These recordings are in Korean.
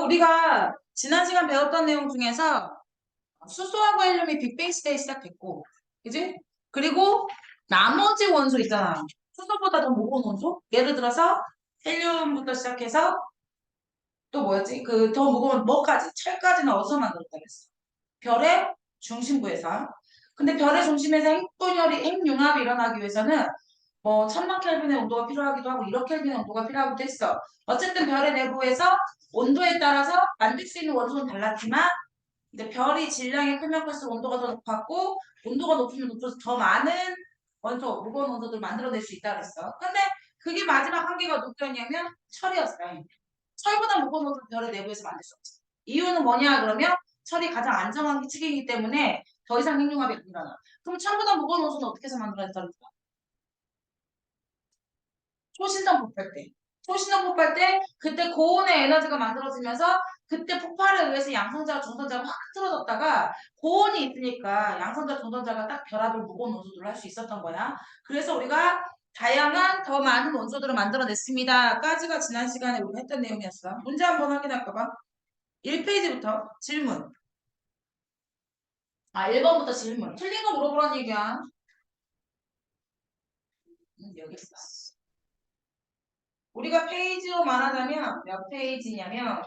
우리가 지난 시간 배웠던 내용 중에서 수소하고 헬륨이 빅뱅 시대에 시작됐고, 그지? 그리고 나머지 원소 있잖아. 수소보다 더 무거운 원소? 예를 들어서 헬륨부터 시작해서 또 뭐였지? 그 더 무거운 뭐까지? 철까지는 어디서 만들었다 그랬어? 별의 중심부에서. 근데 별의 중심에서 핵융합이 일어나기 위해서는 뭐 1000만 켈빈의 온도가 필요하기도 하고 1억 켈빈의 온도가 필요하기도 했어. 어쨌든 별의 내부에서 온도에 따라서 만들 수 있는 원소는 달랐지만 근데 별이 질량이 크면 클수록 온도가 더 높았고 온도가 높으면 높을수록 더 많은 원소, 무거운 원소들을 만들어낼 수 있다 그랬어. 근데 그게 마지막 한계가 누구였냐면 철이었어요. 철보다 무거운 원소를 별의 내부에서 만들 수 없어. 이유는 뭐냐 그러면 철이 가장 안정한 측이기 때문에 더 이상 핵융합이 안 일어나. 그럼 철보다 무거운 원소는 어떻게 해서 만들어냈다 그랬어? 초신성 폭발 때. 초신성 폭발 때 그때 고온의 에너지가 만들어지면서 그때 폭발에 의해서 양성자와 중성자가 확 틀어졌다가 고온이 있으니까 양성자, 중성자가 딱 결합을 무거운 원소들을 할 수 있었던 거야. 그래서 우리가 다양한 더 많은 원소들을 만들어냈습니다. 까지가 지난 시간에 우리가 했던 내용이었어. 문제 한번 확인할까 봐. 1페이지부터 질문. 1번부터 질문. 틀린 거 물어보라는 얘기야. 여기 있어. 우리가 페이지로 말하자면 몇 페이지냐면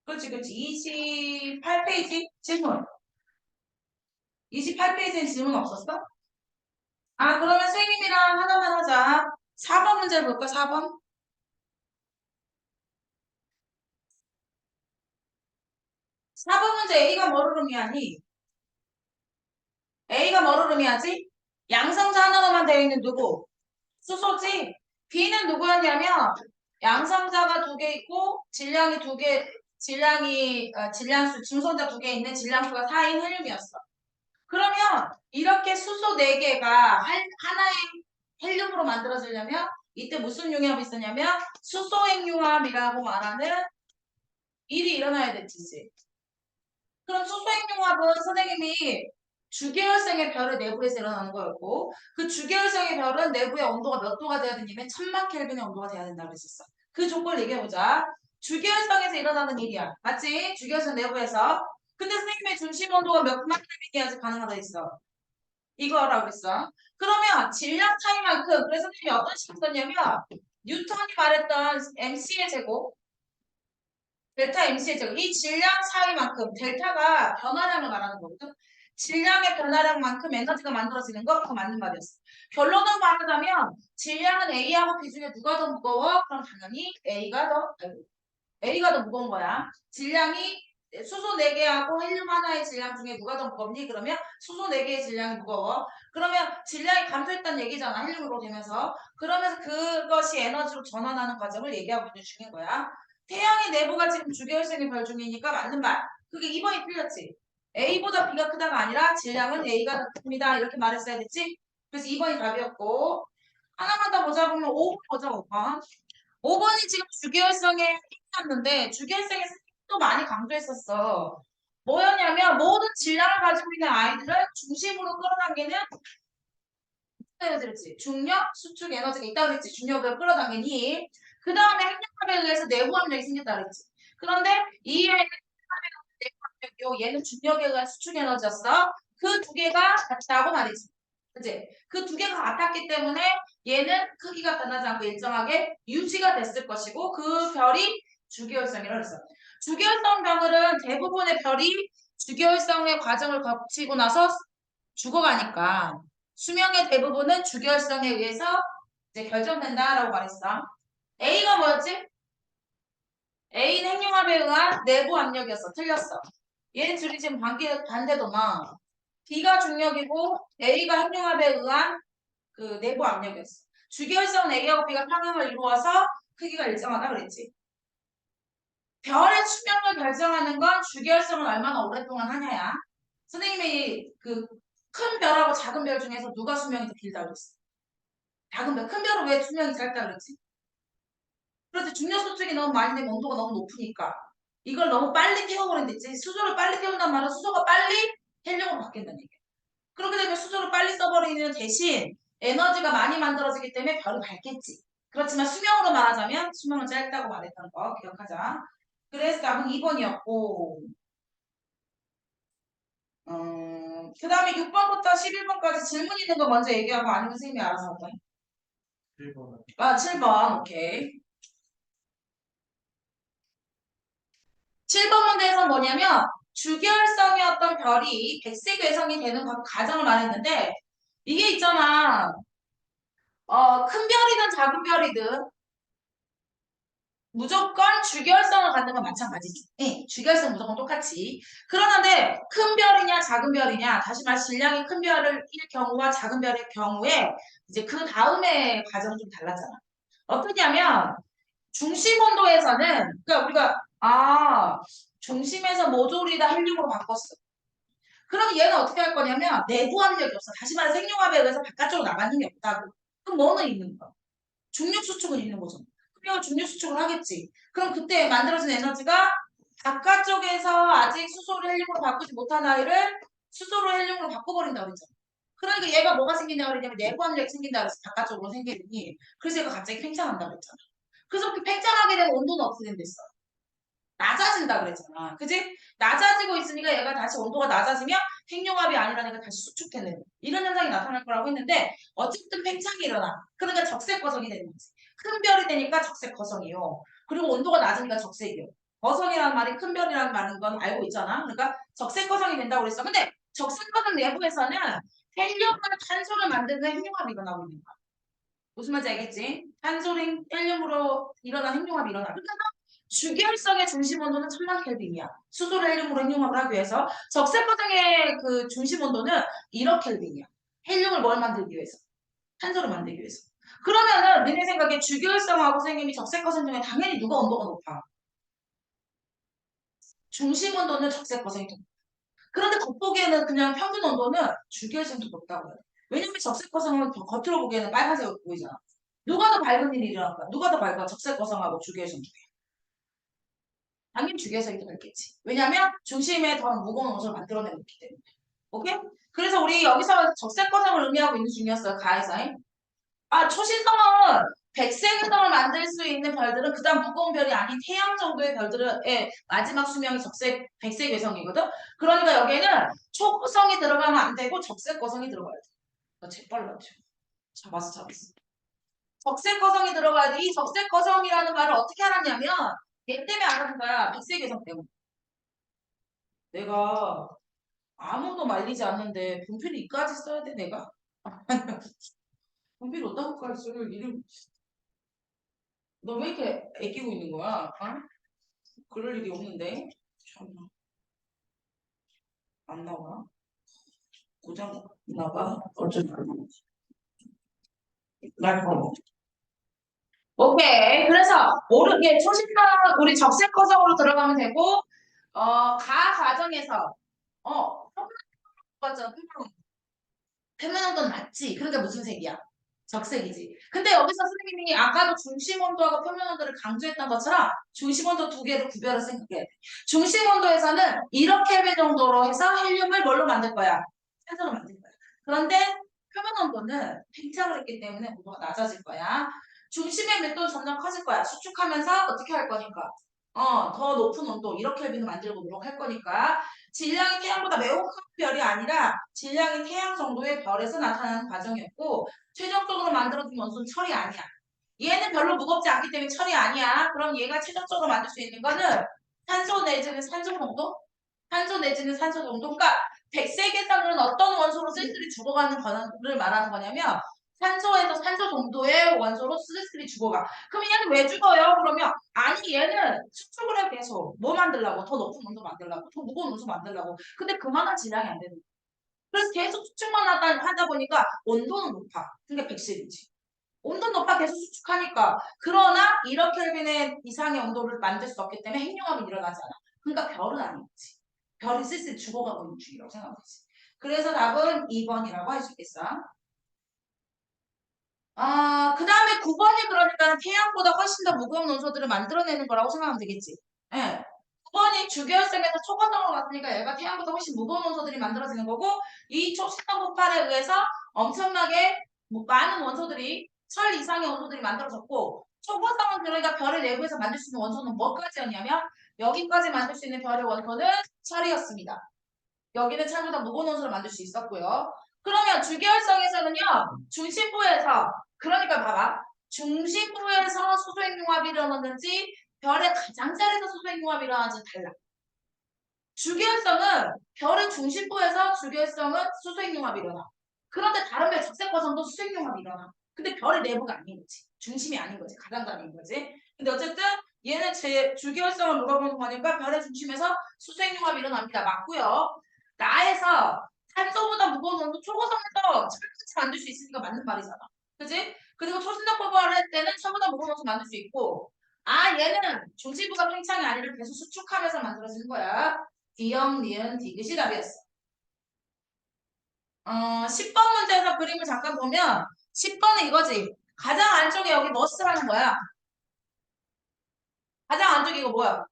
그렇지. 28페이지 질문. 28페이지엔 질문 없었어? 그러면 선생님이랑 하나만 하자. 4번 문제 볼까? 4번. 4번 문제 A가 뭐를 의미하니? A가 뭐를 의미하지? 양성자 하나로만 되어 있는 누구? 수소지? B는 누구였냐면 양성자가 두 개 있고 질량이 두 개, 질량수, 중성자 두 개 있는 질량수가 4인 헬륨이었어. 그러면 이렇게 수소 4개가 하나의 헬륨으로 만들어지려면 이때 무슨 융합이 있었냐면 수소핵융합이라고 말하는 일이 일어나야 됐지. 그럼 수소핵융합은 선생님이 주계열성의 별의 내부에서 일어나는 거였고 그 주계열성의 별은 내부의 온도가 몇 도가 돼야 되냐면 1000만 켈빈의 온도가 돼야 된다고 그랬었어. 그 조건을 얘기해보자. 주계열성에서 일어나는 일이야. 맞지? 주계열성 내부에서. 근데 선생님의 중심 온도가 몇만 켈빈이어야지 가능하다 했어. 이거라고 했어. 그러면 질량 차이만큼 그래서 선생님이 어떤 식으로 썼냐면 뉴턴이 말했던 mc의 제곱 델타 mc의 제곱 이 질량 차이만큼 델타가 변화량을 말하는 거거든. 질량의 변화량만큼 에너지가 만들어지는 거 그거 맞는 말이었어. 결론을 말하자면 질량은 A하고 B 중에 누가 더 무거워? 그럼 당연히 A가 더 무거운 거야. 질량이 수소 4개하고 헬륨 하나의 질량 중에 누가 더 무겁니? 그러면 수소 4개의 질량이 무거워. 그러면 질량이 감소했다는 얘기잖아. 헬륨으로 되면서. 그러면서 그것이 에너지로 전환하는 과정을 얘기하고 있는 중인 거야. 태양의 내부가 지금 주계열성의 별 중이니까 맞는 말. 그게 2번이 틀렸지. A보다 B가 크다가 아니라 질량은 A가 더 큽니다. 이렇게 말했어야 됐지? 그래서 2번이 답이었고 하나만 더 보자 보면 5번 보자 5번. 5번이 지금 주계열성에 힘이었는데 주계열성에 또 많이 강조했었어. 뭐였냐면 모든 질량을 가지고 있는 아이들은 중심으로 끌어당기는 에너지랬지. 중력, 수축 에너지가 있다고 그랬지. 중력을 끌어당기는 힘. 그 다음에 핵력합에 의해서 내부 압력이 생겼다 그랬지. 그런데 이 애는 내부 압력이요. 얘는 중력에 의한 수축 에너지였어. 그 두 개가 같다고 말이지. 그치? 그 두 개가 같았기 때문에 얘는 크기가 변하지 않고 일정하게 유지가 됐을 것이고 그 별이 주기율성이라고 했어. 주기율성 별은 대부분의 별이 주기율성의 과정을 거치고 나서 죽어가니까 수명의 대부분은 주기율성에 의해서 이제 결정된다라고 말했어. A가 뭐였지? A는 핵융합에 의한 내부 압력이었어. 틀렸어. 얘는 둘이 지금 반대도나 B가 중력이고 A가 핵융합에 의한 그 내부 압력이었어. 주기율성은 A하고 B가 평행을 이루어서 크기가 일정하다 그랬지. 별의 수명을 결정하는 건 주기율성을 얼마나 오랫동안 하냐야. 선생님이 그 큰 별하고 작은 별 중에서 누가 수명이 더 길다고 그랬어? 작은 별. 큰 별은 왜 수명이 짧다 그랬지? 그렇지. 중력 소축이 너무 많이 되면 온도가 너무 높으니까. 이걸 너무 빨리 태워버린댔지. 수소를 빨리 태운단 말은 수소가 빨리 헬륨으로 바뀐다는 얘기야. 그렇게 되면 수소를 빨리 써버리는 대신 에너지가 많이 만들어지기 때문에 별이 밝겠지. 그렇지만 수명으로 말하자면 수명은 짧다고 말했던 거 기억하자. 그래서 답은 2번이었고, 그 다음에 6번부터 11번까지 질문 있는 거 먼저 얘기하고 아니면 선생님이 알아서 할까요? 1번. 아, 7번. 오케이. 7번 문제에서 뭐냐면 주결성이었던 별이 백색 외성이 되는 과정을 말했는데 이게 있잖아. 큰 별이든 작은 별이든 무조건 주결성을 갖는 건 마찬가지지. 네, 주결성 무조건 똑같이. 그러는데 큰 별이냐 작은 별이냐 다시 말해 질량이 큰 별일 경우와 작은 별의 경우에 이제 그 다음에 과정이 좀 달라잖아. 어떠냐면 중심 온도에서는 그러니까 우리가 중심에서 모조리 다 헬륨으로 바꿨어. 그럼 얘는 어떻게 할 거냐면 내부 압력이 없어. 다시 말해 생융합에 의해서 바깥쪽으로 나가는 게 없다고. 그럼 뭐는 있는 거야? 중력 수축은 있는 거죠. 그러면 중력 수축을 하겠지. 그럼 그때 만들어진 에너지가 바깥쪽에서 아직 수소를 헬륨으로 바꾸지 못한 아이를 수소로 헬륨으로 바꿔버린다고 그랬잖아. 그러니까 얘가 뭐가 생긴다고 그랬냐면 내부 압력이 생긴다고 해서 바깥쪽으로 생기더니 그래서 얘가 갑자기 팽창한다고 그랬잖아. 그래서 그 팽창하게 되면 온도는 어떻게 된댔어? 낮아진다 그랬잖아. 그지? 낮아지고 있으니까 얘가 다시 온도가 낮아지면 핵융합이 아니라니까 다시 수축되는 이런 현상이 나타날 거라고 했는데 어쨌든 팽창이 일어나. 그러니까 적색 거성이 되는 거지. 큰 별이 되니까 적색 거성이요. 그리고 온도가 낮으니까 적색이요. 거성이라는 말이 큰 별이라는 말인 건 알고 있잖아. 그러니까 적색 거성이 된다고 그랬어. 근데 적색 거성 내부에서는 헬륨과 탄소를 만드는 핵융합이 일어나고 있는 거야. 무슨 말인지 알겠지? 탄소랑 헬륨으로 일어난 핵융합이 일어나. 그러니까 주결성의 중심 온도는 1000만 켈빈이야. 수소를 헬륨으로 핵융합을 하기 위해서. 적색 과정의 그 중심 온도는 1억 켈빈이야. 헬륨을 뭘 만들기 위해서? 탄소를 만들기 위해서. 그러면은 너네 생각에 주결성하고 선생님이 적색 거성 중에 당연히 누가 온도가 높아? 중심 온도는 적색 거성이 더 높아. 그런데 겉보기에는 그냥 평균 온도는 주결성이 더 높다고 해요. 왜냐면 적색 거성은 겉으로 보기에는 빨간색으로 보이잖아. 누가 더 밝은 일이 일어날 거야? 누가 더 밝아? 적색 거성하고 주결성 중에. 당연히 주기에서 이득했겠지. 왜냐면 중심에 더 무거운 옷을 만들어내고 있기 때문에. 오케이? 그래서 우리 여기서 적색 거성을 의미하고 있는 중이었어요. 가해사인. 초신성은 백색 행성을 만들 수 있는 별들은 그다음 무거운 별이 아닌 태양 정도의 별들의 마지막 수명이 적색, 백색 외성이거든. 그러니까 여기에는 초고성이 들어가면 안 되고 적색 거성이 들어가야 돼. 나 재빨랐죠. 잡았어. 적색 거성이 들어가야 돼. 이 적색 거성이라는 말을 어떻게 알았냐면 얘 때문에 알았는 거야. 백색 외성 때문에. 내가 아무도 말리지 않는데 분필을 이까지 써야 돼 내가? 분필 어디다까지 써요? 이름 너 왜 이렇게 애끼고 있는 거야? 그럴 일이 없는데 참나 안 나와 고장 나봐 어쩌나 날 봐. 오케이 그래서 모르게 초신성 우리 적색 거성으로 들어가면 되고 가 과정에서 맞아 표면온도는 맞지 그러니까 무슨 색이야? 적색이지. 근데 여기서 선생님이 아까도 중심 온도하고 표면 온도를 강조했던 것처럼 중심 온도 두 개를 구별을 생각해야 돼. 중심 온도에서는 1억 켈빈 정도로 해서 헬륨을 뭘로 만들 거야? 산소로 만들 거야. 그런데 표면 온도는 팽창을 했기 때문에 온도가 낮아질 거야. 중심의 밀도는 점점 커질 거야. 수축하면서 어떻게 할 거니까? 더 높은 온도 1억 켈빈을 만들고 노력할 거니까 질량이 태양보다 매우 큰 별이 아니라 질량이 태양 정도의 별에서 나타나는 과정이었고 최종적으로 만들어진 원소는 철이 아니야. 얘는 별로 무겁지 않기 때문에 철이 아니야. 그럼 얘가 최종적으로 만들 수 있는 거는 산소 내지는 산소 정도? 산소 내지는 산소 정도? 그러니까 백색에서는 어떤 원소로 쓸쓸히 죽어가는 거를 말하는 거냐면 산소에서 산소 정도의 원소로 쓸쓸히 죽어가. 그럼 얘는 왜 죽어요? 그러면 아니 얘는 수축을 해 계속. 뭐 만들라고? 더 높은 원소 만들라고? 더 무거운 원소 만들라고? 근데 그만한 질량이 안 되는 거야. 그래서 계속 수축만 하다 보니까 온도는 높아. 그러니까 백색이지. 온도 높아 계속 수축하니까. 그러나 1억 켈빈의 이상의 온도를 만들 수 없기 때문에 핵융합이 일어나지 않아. 그러니까 별은 아니지. 별이 슬슬 죽어가고 있는 중이라고 생각하지. 그래서 답은 2번이라고 할 수 있겠어. 그 다음에 9번이 그러니까 태양보다 훨씬 더 무거운 원소들을 만들어내는 거라고 생각하면 되겠지. 예. 9번이 주기혈성에서 초고성으로 갔으니까 얘가 태양보다 훨씬 무거운 원소들이 만들어지는 거고 이 초신성 폭발에 의해서 엄청나게 많은 원소들이 철 이상의 원소들이 만들어졌고 초고성은 그러니까 별의 내부에서 만들 수 있는 원소는 뭐까지였냐면 여기까지 만들 수 있는 별의 원소는 철이었습니다. 여기는 철보다 무거운 원소를 만들 수 있었고요. 그러면 주기활성에서는요. 중심부에서 그러니까 봐봐. 중심부에서 수소핵융합이 일어나는지 별의 가장자리에서 수소핵융합이 일어나는지 달라. 주기활성은 별의 중심부에서 주기활성은 수소핵융합이 일어나. 그런데 다른 별 적색과성도 수소핵융합이 일어나. 근데 별의 내부가 아닌 거지. 중심이 아닌 거지. 가장자리인 거지. 근데 어쨌든 얘는 제 주기활성을 물어보는 거니까 별의 중심에서 수소핵융합이 일어납니다. 맞고요. 나에서 탄소보다 무거운 원소 초고성에서 철같이 만들 수 있으니까 맞는 말이잖아. 그지? 그리고 초신적 포괄을 할 때는 철보다 무거운 원소 만들 수 있고 얘는 중심부가 팽창이 아니라 계속 수축하면서 만들어지는 거야. D형, 니은, 디귿이 답이었어. 10번 문제에서 그림을 잠깐 보면 10번은 이거지. 가장 안쪽에 여기 머스라는 거야. 가장 안쪽에 이거 뭐야?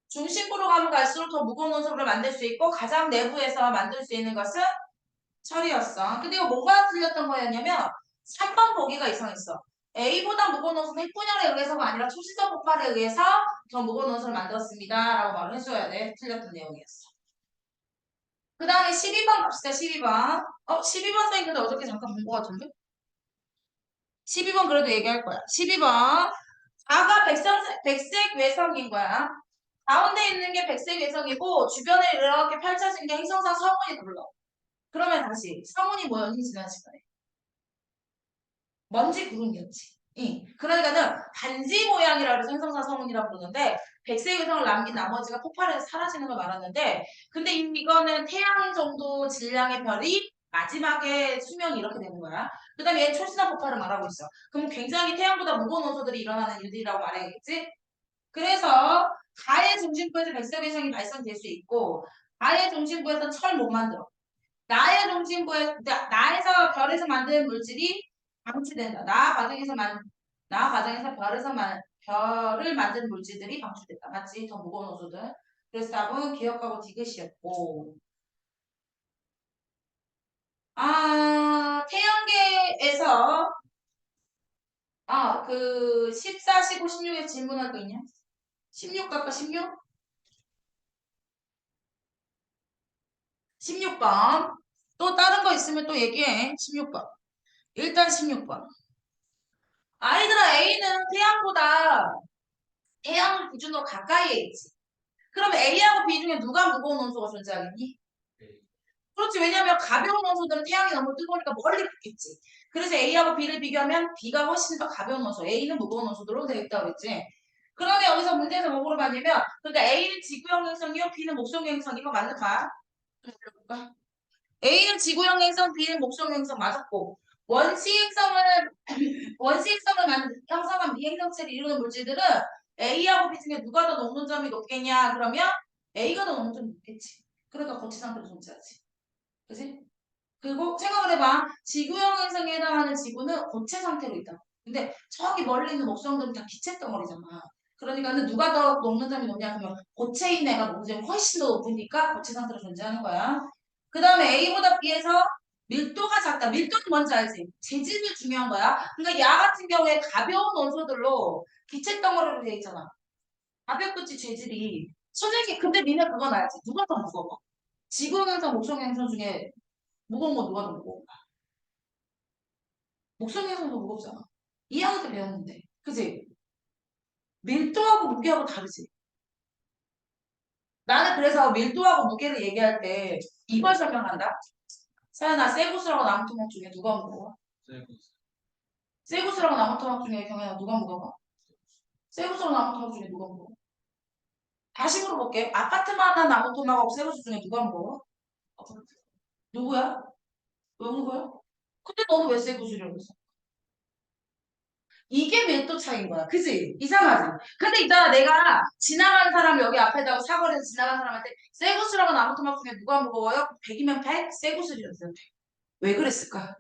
중심부로 가면 갈수록 더 무거운 원소를 만들 수 있고 가장 내부에서 만들 수 있는 것은 철이었어. 근데 이거 뭐가 틀렸던 거였냐면 3번 보기가 이상했어. A보다 무거운 원소는 핵분열에 의해서가 아니라 초시적 폭발에 의해서 더 무거운 원소를 만들었습니다. 라고 말을 해줘야 돼. 틀렸던 내용이었어. 그 다음에 12번 갑시다. 12번. 12번 선생님 근데 어저께 잠깐 본 것 같은데? 12번 그래도 얘기할 거야. 12번. 아가 백색 외성인 거야. 가운데 있는 게 백색 외성이고 주변에 이렇게 펼쳐진 게 행성상 성운이 불러. 그러면 다시 성운이 뭐였니 지난 시간에? 먼지 구름이었지. 응. 그러니까는 반지 모양이라고 해서 행성상 성운이라고 부르는데 백색 외성을 남긴 나머지가 폭발해서 사라지는 걸 말하는데 근데 이거는 태양 정도 질량의 별이 마지막에 수명이 이렇게 되는 거야. 그 다음에 얘는 초신화 폭발을 말하고 있어. 그럼 굉장히 태양보다 무거운 원소들이 일어나는 일들이라고 말해야겠지? 그래서 가의 중심부에서 백색 외성이 발생될 수 있고 가의 중심부에서 철 못 만들어. 나의 중심부에 나에서 별에서 만든 물질이 방출된다. 나 과정에서 별을 만든 물질들이 방출됐다. 맞지? 더 무거운 원소들. 그래서 답은 기억하고 디귿이었고. 태양계에서 그 14, 15, 16에서 질문할 거 있냐? 16 갈까? 16? 16번. 또 다른 거 있으면 또 얘기해. 16번. 일단 16번. 아이들아 A는 태양을 기준으로 가까이에 있지. 그럼 A하고 B 중에 누가 무거운 원소가 존재하겠니? 그렇지. 왜냐하면 가벼운 원소들은 태양이 너무 뜨거우니까 멀리 붙겠지. 그래서 A하고 B를 비교하면 B가 훨씬 더 가벼운 원소, A는 무거운 원소들로 되어 있다고 그랬지. 그러면 여기서 문제에서 뭐 물어봤냐면 그러니까 A는 지구형 행성이요, B는 목성형 행성이고 맞는 말. 볼까? A는 지구형 행성, B는 목성형 행성 맞았고 원시 행성을 형성한 미행성체를 이루는 물질들은 A하고 B 중에 누가 더 녹는 점이 높겠냐? 그러면 A가 더 녹는 점이 높겠지. 그러니까 고체 상태로 존재하지. 그지? 그리고 생각을 해봐. 지구형 행성에 해당하는 지구는 고체 상태로 있다. 근데 저기 멀리 있는 목성들은 다 기체 덩어리잖아. 그러니까는 누가 더 녹는 점이 높냐? 그러면 고체인 애가 녹는 점이 훨씬 더 높으니까 고체 상태로 존재하는 거야. 그 다음에 A보다 B에서 밀도가 작다. 밀도는 뭔지 알지? 재질이 중요한 거야. 그러니까 야 같은 경우에 가벼운 원소들로 기체 덩어리로 되어 있잖아. 가볍겠지 재질이. 솔직히 근데 니네 그건 알지? 누가 더 무거워? 지구형 행성, 목성형 행성 중에 무거운 거 누가 더 무거워? 목성형 행성도 무겁잖아. 2학년 때 배웠는데. 그지? 밀도하고 무게하고 다르지? 나는 그래서 밀도하고 무게를 얘기할 때 이걸 설명한다. 사연아, 쇠구슬하고 나무토막 중에 누가 무거워? 쇠구슬하고 나무토막 중에 경현아 누가 무거워? 쇠구슬하고 나무토막 중에 누가 무거워? 다시 물어볼게. 아파트마다 나무토막하고 쇠구슬 중에 누가 무거워? 누구야? 왜 무거워? 근데 너는 왜 쇠구슬이라고 했어? 이게 밀도 차이인 거야. 그지? 이상하지? 근데 있잖아, 내가 지나가는 사람 여기 앞에다가 사거리에서 지나가는 사람한테 쇠구슬하고 나무토막 중에 누가 무거워요? 100이면 100? 쇠구슬이었어. 왜 그랬을까?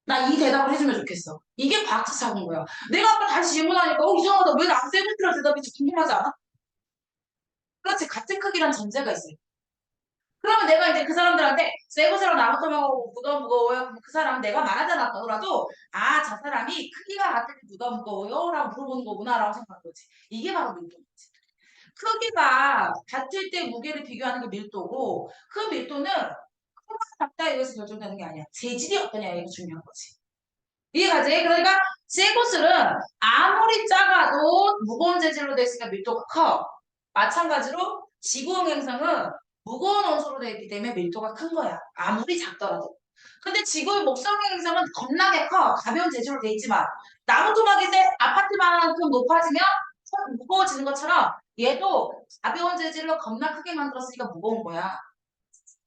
나 이 대답을 해주면 좋겠어. 이게 과학적 사고인 거야. 내가 아까 다시 질문하니까 이상하다. 왜 나 쇠구슬이라 대답했지? 궁금하지 않아? 그렇지. 같은 크기란 전제가 있어요. 그러면 내가 이제 그 사람들한테 새 것이랑 나무토막하고 누가 무거워요? 그럼 그 사람은 내가 말하지 않았더라도 아, 저 사람이 크기가 같을 때 누가 무거워요? 라고 물어보는 거구나라고 생각한 거지. 이게 바로 밀도지. 크기가 같을 때 무게를 비교하는 게 밀도고 그 밀도는 크고 작다 이것이 결정되는 게 아니야. 재질이 어떠냐 이게 중요한 거지. 이해가지? 그러니까 쇠구슬은 아무리 작아도 무거운 재질로 되어 있으니까 밀도가 커. 마찬가지로 지구형 행성은 무거운 원소로 되어 있기 때문에 밀도가 큰 거야. 아무리 작더라도. 근데 지구의 목성형 행성은 겁나게 커. 가벼운 재질로 되어 있지만 나무 토막이 때 아파트만큼 높아지면 무거워지는 것처럼 얘도 가벼운 재질로 겁나 크게 만들었으니까 무거운 거야.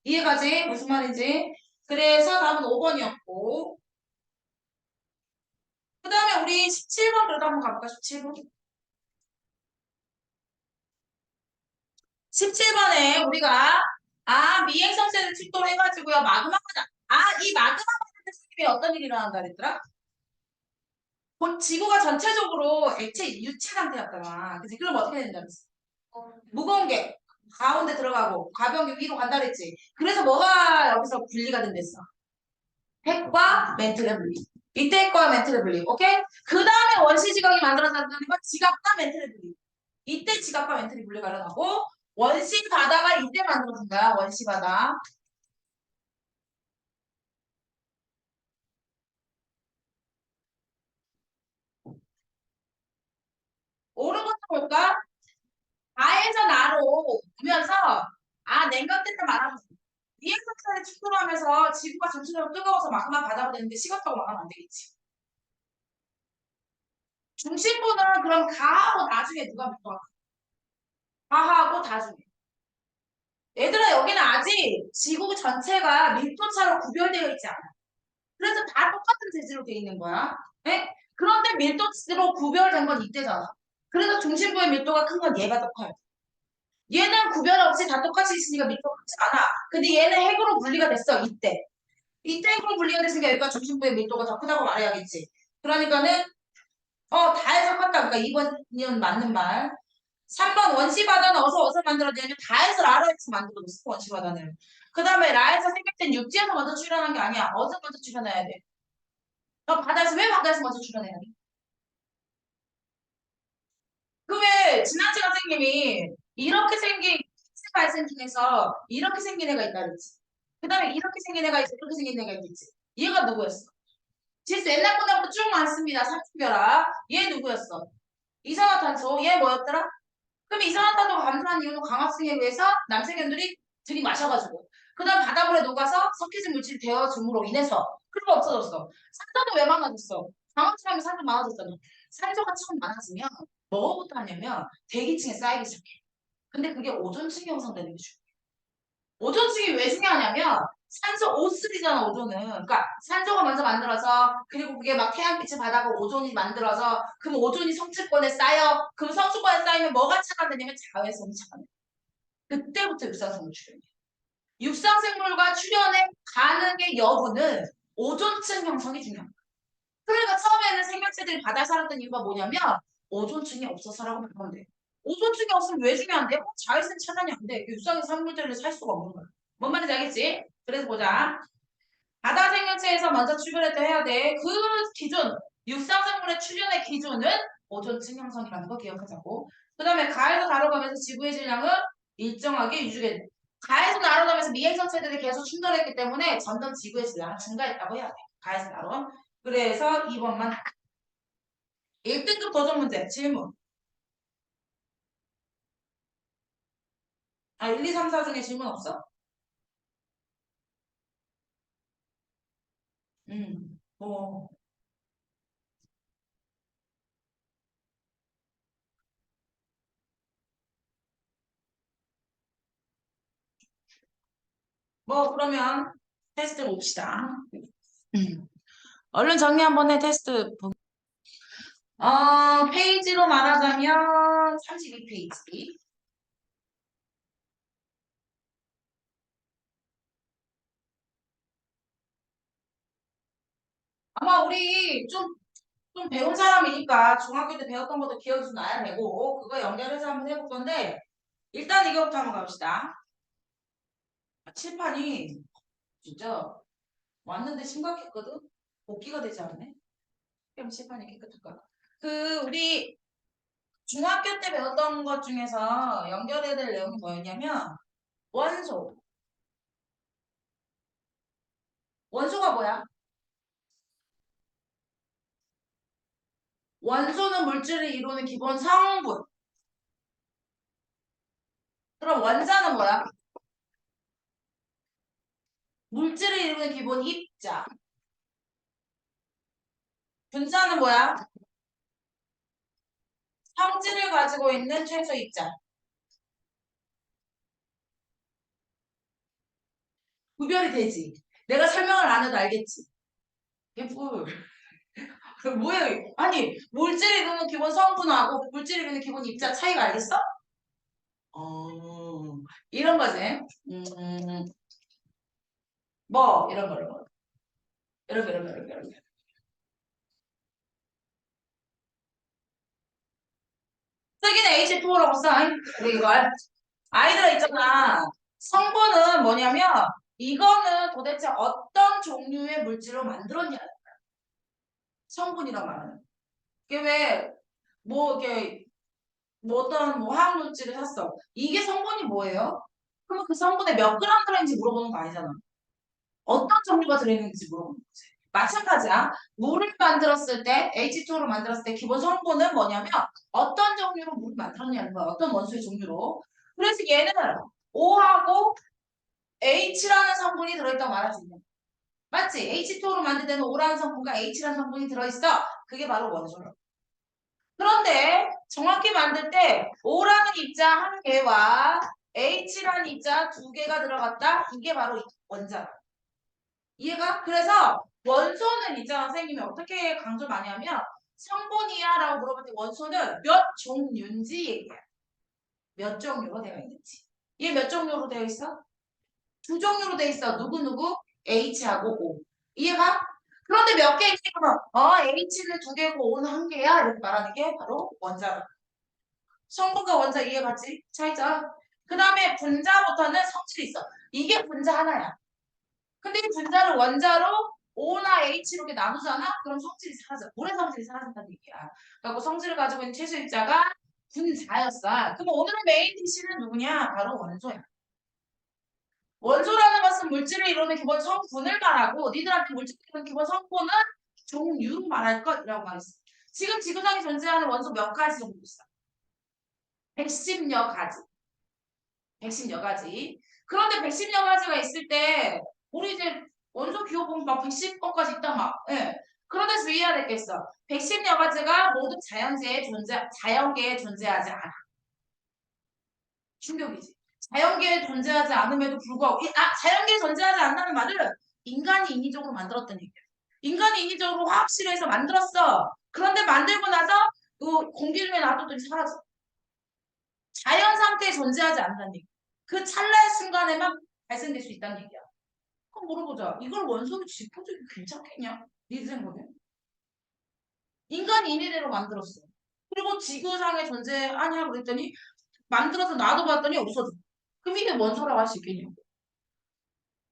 이해가지? 무슨 말인지? 그래서 답은 5번이었고 그 다음에 우리 17번 그래도 한번 가볼까? 17번. 17번에 우리가 미행성체를 출도를 해가지고요. 마그마가 이 마그마가 생기면 어떤 일이 일어난다 그랬더라? 곧 지구가 전체적으로 액체 유체 상태였더라. 그치? 그럼 어떻게 된다 그랬어? 무거운 게 가운데 들어가고 가벼운 게 위로 간다 그랬지? 그래서 뭐가 여기서 분리가 된댔어? 핵과 멘틀의 분리. 이때 핵과 멘틀의 분리. 오케이? 그 다음에 원시 지각이 만들어진다는 건 지각과 멘틀의 분리. 이때 지각과 멘틀이 분리가 일어나고 원시 바다가 이때 만들어진 거야. 원시 바다. 옳은 것도 볼까? 아에서 나로 오면서 냉각됐다 말하면 위행성차를 축소를 하면서 지구가 전체적으로 뜨거워서 마그마 바다가 되는데 식었다고 말하면 안 되겠지. 중심부는 그럼 가하고 나중에 누가 밀도가 가하고 나중에. 얘들아 여기는 아직 지구 전체가 밀도차로 구별되어 있지 않아. 그래서 다 똑같은 재질로 돼 있는 거야. 네? 그런데 밀도로 구별된 건 이때잖아. 그래서 중심부의 밀도가 큰 건 얘가 더 커요. 얘는 구별 없이 다 똑같이 있으니까 밀도가 크지 않아. 근데 얘는 핵으로 분리가 됐어, 이때. 이때 핵으로 분리가 됐으니까 여기가 중심부의 밀도가 더 크다고 말해야겠지. 그러니까는, 다 해서 컸다. 그러니까 2번이면 맞는 말. 3번 원시바다는 어서 만들어지냐면 다해서 라에서 만들어졌어, 원시바다는. 그 다음에 라에서 생각된 육지에서 먼저 출현한 게 아니야. 어디서 먼저 출현해야 돼? 너 바다에서 왜 바다에서 먼저 출현해야 돼? 그 왜 지난주 선생님이 이렇게 생긴 발생 중에서 이렇게 생긴 애가 있다 그랬지. 그 다음에 이렇게 생긴 애가 있어, 이렇게 생긴 애가 있겠지. 얘가 누구였어? 질소 옛날 거부터 쭉 많습니다. 삼층별화. 얘 누구였어? 이산화탄소. 얘 뭐였더라? 그럼 이산화탄소가 감소한 이유는 광합성에 의해서 남성견들이 들이마셔가지고 그 다음 바닷물에 녹아서 섞이진 물질이 되어줌으로 인해서 그리고 없어졌어. 산소도 왜 많아졌어? 광합성하면 산소 많아졌잖아. 산소가 처음 많아지면 뭐부터 하냐면 대기층에 쌓이기 시작해. 근데 그게 오존층이 형성되는 게 중요해. 오존층이 왜 중요하냐면 산소 O3잖아 오존은. 그러니까 산소가 먼저 만들어서 그리고 그게 막 태양빛을 받아가 오존이 만들어서 그럼 오존이 성층권에 쌓여. 그럼 성층권에 쌓이면 뭐가 차단되냐면 자외선이 차단돼. 그때부터 육상생물 출현해. 육상생물과 출현의 가능의 여부는 오존층 형성이 중요합니다. 그러니까 처음에는 생명체들이 바다에 살았던 이유가 뭐냐면 오존층이 없어서라고 말하면 돼. 오존층이 없으면 왜 중요한데? 자외선 차단이 안 돼. 육상의 생물들을 살 수가 없는 거야. 뭔 말인지 알겠지? 그래서 보자. 바다 생명체에서 먼저 출현했다 해야 돼. 그 기준, 육상생물의 출현의 기준은 오존층 형성이라는 거 기억하자고. 그 다음에 가에서 다뤄가면서 지구의 질량은 일정하게 유지가 돼. 가에서 나눠가면서 미행성체들이 계속 충돌했기 때문에 점점 지구의 질량은 증가했다고 해야 돼. 가에서 나눠. 그래서 2번만 1등급 도전 문제 질문. 1, 2, 3, 4 중에 질문 없어? 뭐, 그러면 테스트 봅시다. 음. 얼른 정리 한번 해, 테스트. 페이지로 말하자면 32페이지. 아마 우리 좀 배운 사람이니까 중학교 때 배웠던 것도 기억이 좀 나야 되고, 그거 연결해서 한번 해볼 건데, 일단 이거부터 한번 갑시다. 칠판이 진짜 왔는데 심각했거든? 복귀가 되지 않네? 그럼 칠판이 깨끗할까? 우리 중학교 때 배웠던 것 중에서 연결해야 될 내용이 뭐였냐면, 원소. 원소가 뭐야? 원소는 물질을 이루는 기본 성분. 그럼 원자는 뭐야? 물질을 이루는 기본 입자. 분자는 뭐야? 성질을 가지고 있는 최소 입자. 구별이 되지. 내가 설명을 안 해도 알겠지. 예쁘. 뭐예요? 아니, 물질을 이루는 기본 성분하고 물질을 이루는 기본 입자 차이가 알겠어? 어, 이런 거지. 뭐, 이런 거, 이런 거. 이런 거, 이런 거, 이런 거, 이런 거. 쓰기는 H2O라고 써. 우리 이거 아이들아 있잖아. 성분은 뭐냐면, 이거는 도대체 어떤 종류의 물질로 만들었냐. 성분이란 말은. 이게 왜, 이게, 어떤 화학 물질을 샀어. 이게 성분이 뭐예요? 그러면 그 성분에 몇 그램 들어있는지 물어보는 거 아니잖아. 어떤 종류가 들어있는지 물어보는 거지. 마찬가지야. 물을 만들었을 때, H2O를 만들었을 때 기본 성분은 뭐냐면 어떤 종류로 물을 만들었냐는 거야. 어떤 원소의 종류로. 그래서 얘는 O하고 H라는 성분이 들어있다고 말할 수 있는 거야. 맞지? H2O로 만들 때는 O라는 성분과 H라는 성분이 들어있어. 그게 바로 원소라고. 그런데 정확히 만들 때 O라는 입자 한 개와 H라는 입자 두 개가 들어갔다. 이게 바로 원자다. 이해가? 그래서 원소는 있잖아, 선생님이 어떻게 강조 많이 하면 성분이야 라고 물어볼 때 원소는 몇 종류인지 얘기해. 몇 종류로 되어 있는지. 얘 몇 종류로 되어 있어? 두 종류로 되어 있어. 누구누구? H하고 O. 이해가? 그런데 몇 개 있지? 그러면 H는 두 개고 O는 한 개야. 이렇게 말하는 게 바로 원자다. 성분과 원자 이해갔지? 차이점. 그 다음에 분자부터는 성질이 있어. 이게 분자 하나야. 근데 이 분자를 원자로 O나 H로 이렇게 나누잖아? 그럼 성질이 사라져. 물의 성질이 사라진다는 얘기야. 그리고 성질을 가지고 있는 최소 입자가 분자였어. 그럼 오늘의 메인 디시는 누구냐? 바로 원소야. 원소라는 것은 물질을 이루는 기본 성분을 말하고 니들한테 물질을 이루는 기본 성분은 종류로 말할 것이라고 말했어. 지금 지구상에 존재하는 원소 몇 가지로 보고 있어? 110여 가지. 110여 가지. 그런데 110여 가지가 있을 때 우리 이제 원소 기호 보면 막 110번까지 있다 막. 예. 그런데 주의해야 될 게 있어. 110여 가지가 모두 자연계에 존재하지 않아. 충격이지. 자연계에 존재하지 않음에도 불구하고 자연계에 존재하지 않는다는 말은 인간이 인위적으로 만들었던 얘기야. 인간이 인위적으로 화학실에서 만들었어. 그런데 만들고 나서 그 공기 중에 놔뒀더니 사라져. 자연 상태에 존재하지 않는다는 얘기. 그 찰나의 순간에만 발생될 수 있다는 얘기야. 그럼 물어보자. 이걸 원소로 짚어주기 괜찮겠냐? 네 생각에? 인간이 인위대로 만들었어. 그리고 지구상에 존재하냐고 그랬더니 만들어서 놔둬봤더니 없어져. 그럼 이게 원소라고 할 수 있겠냐고.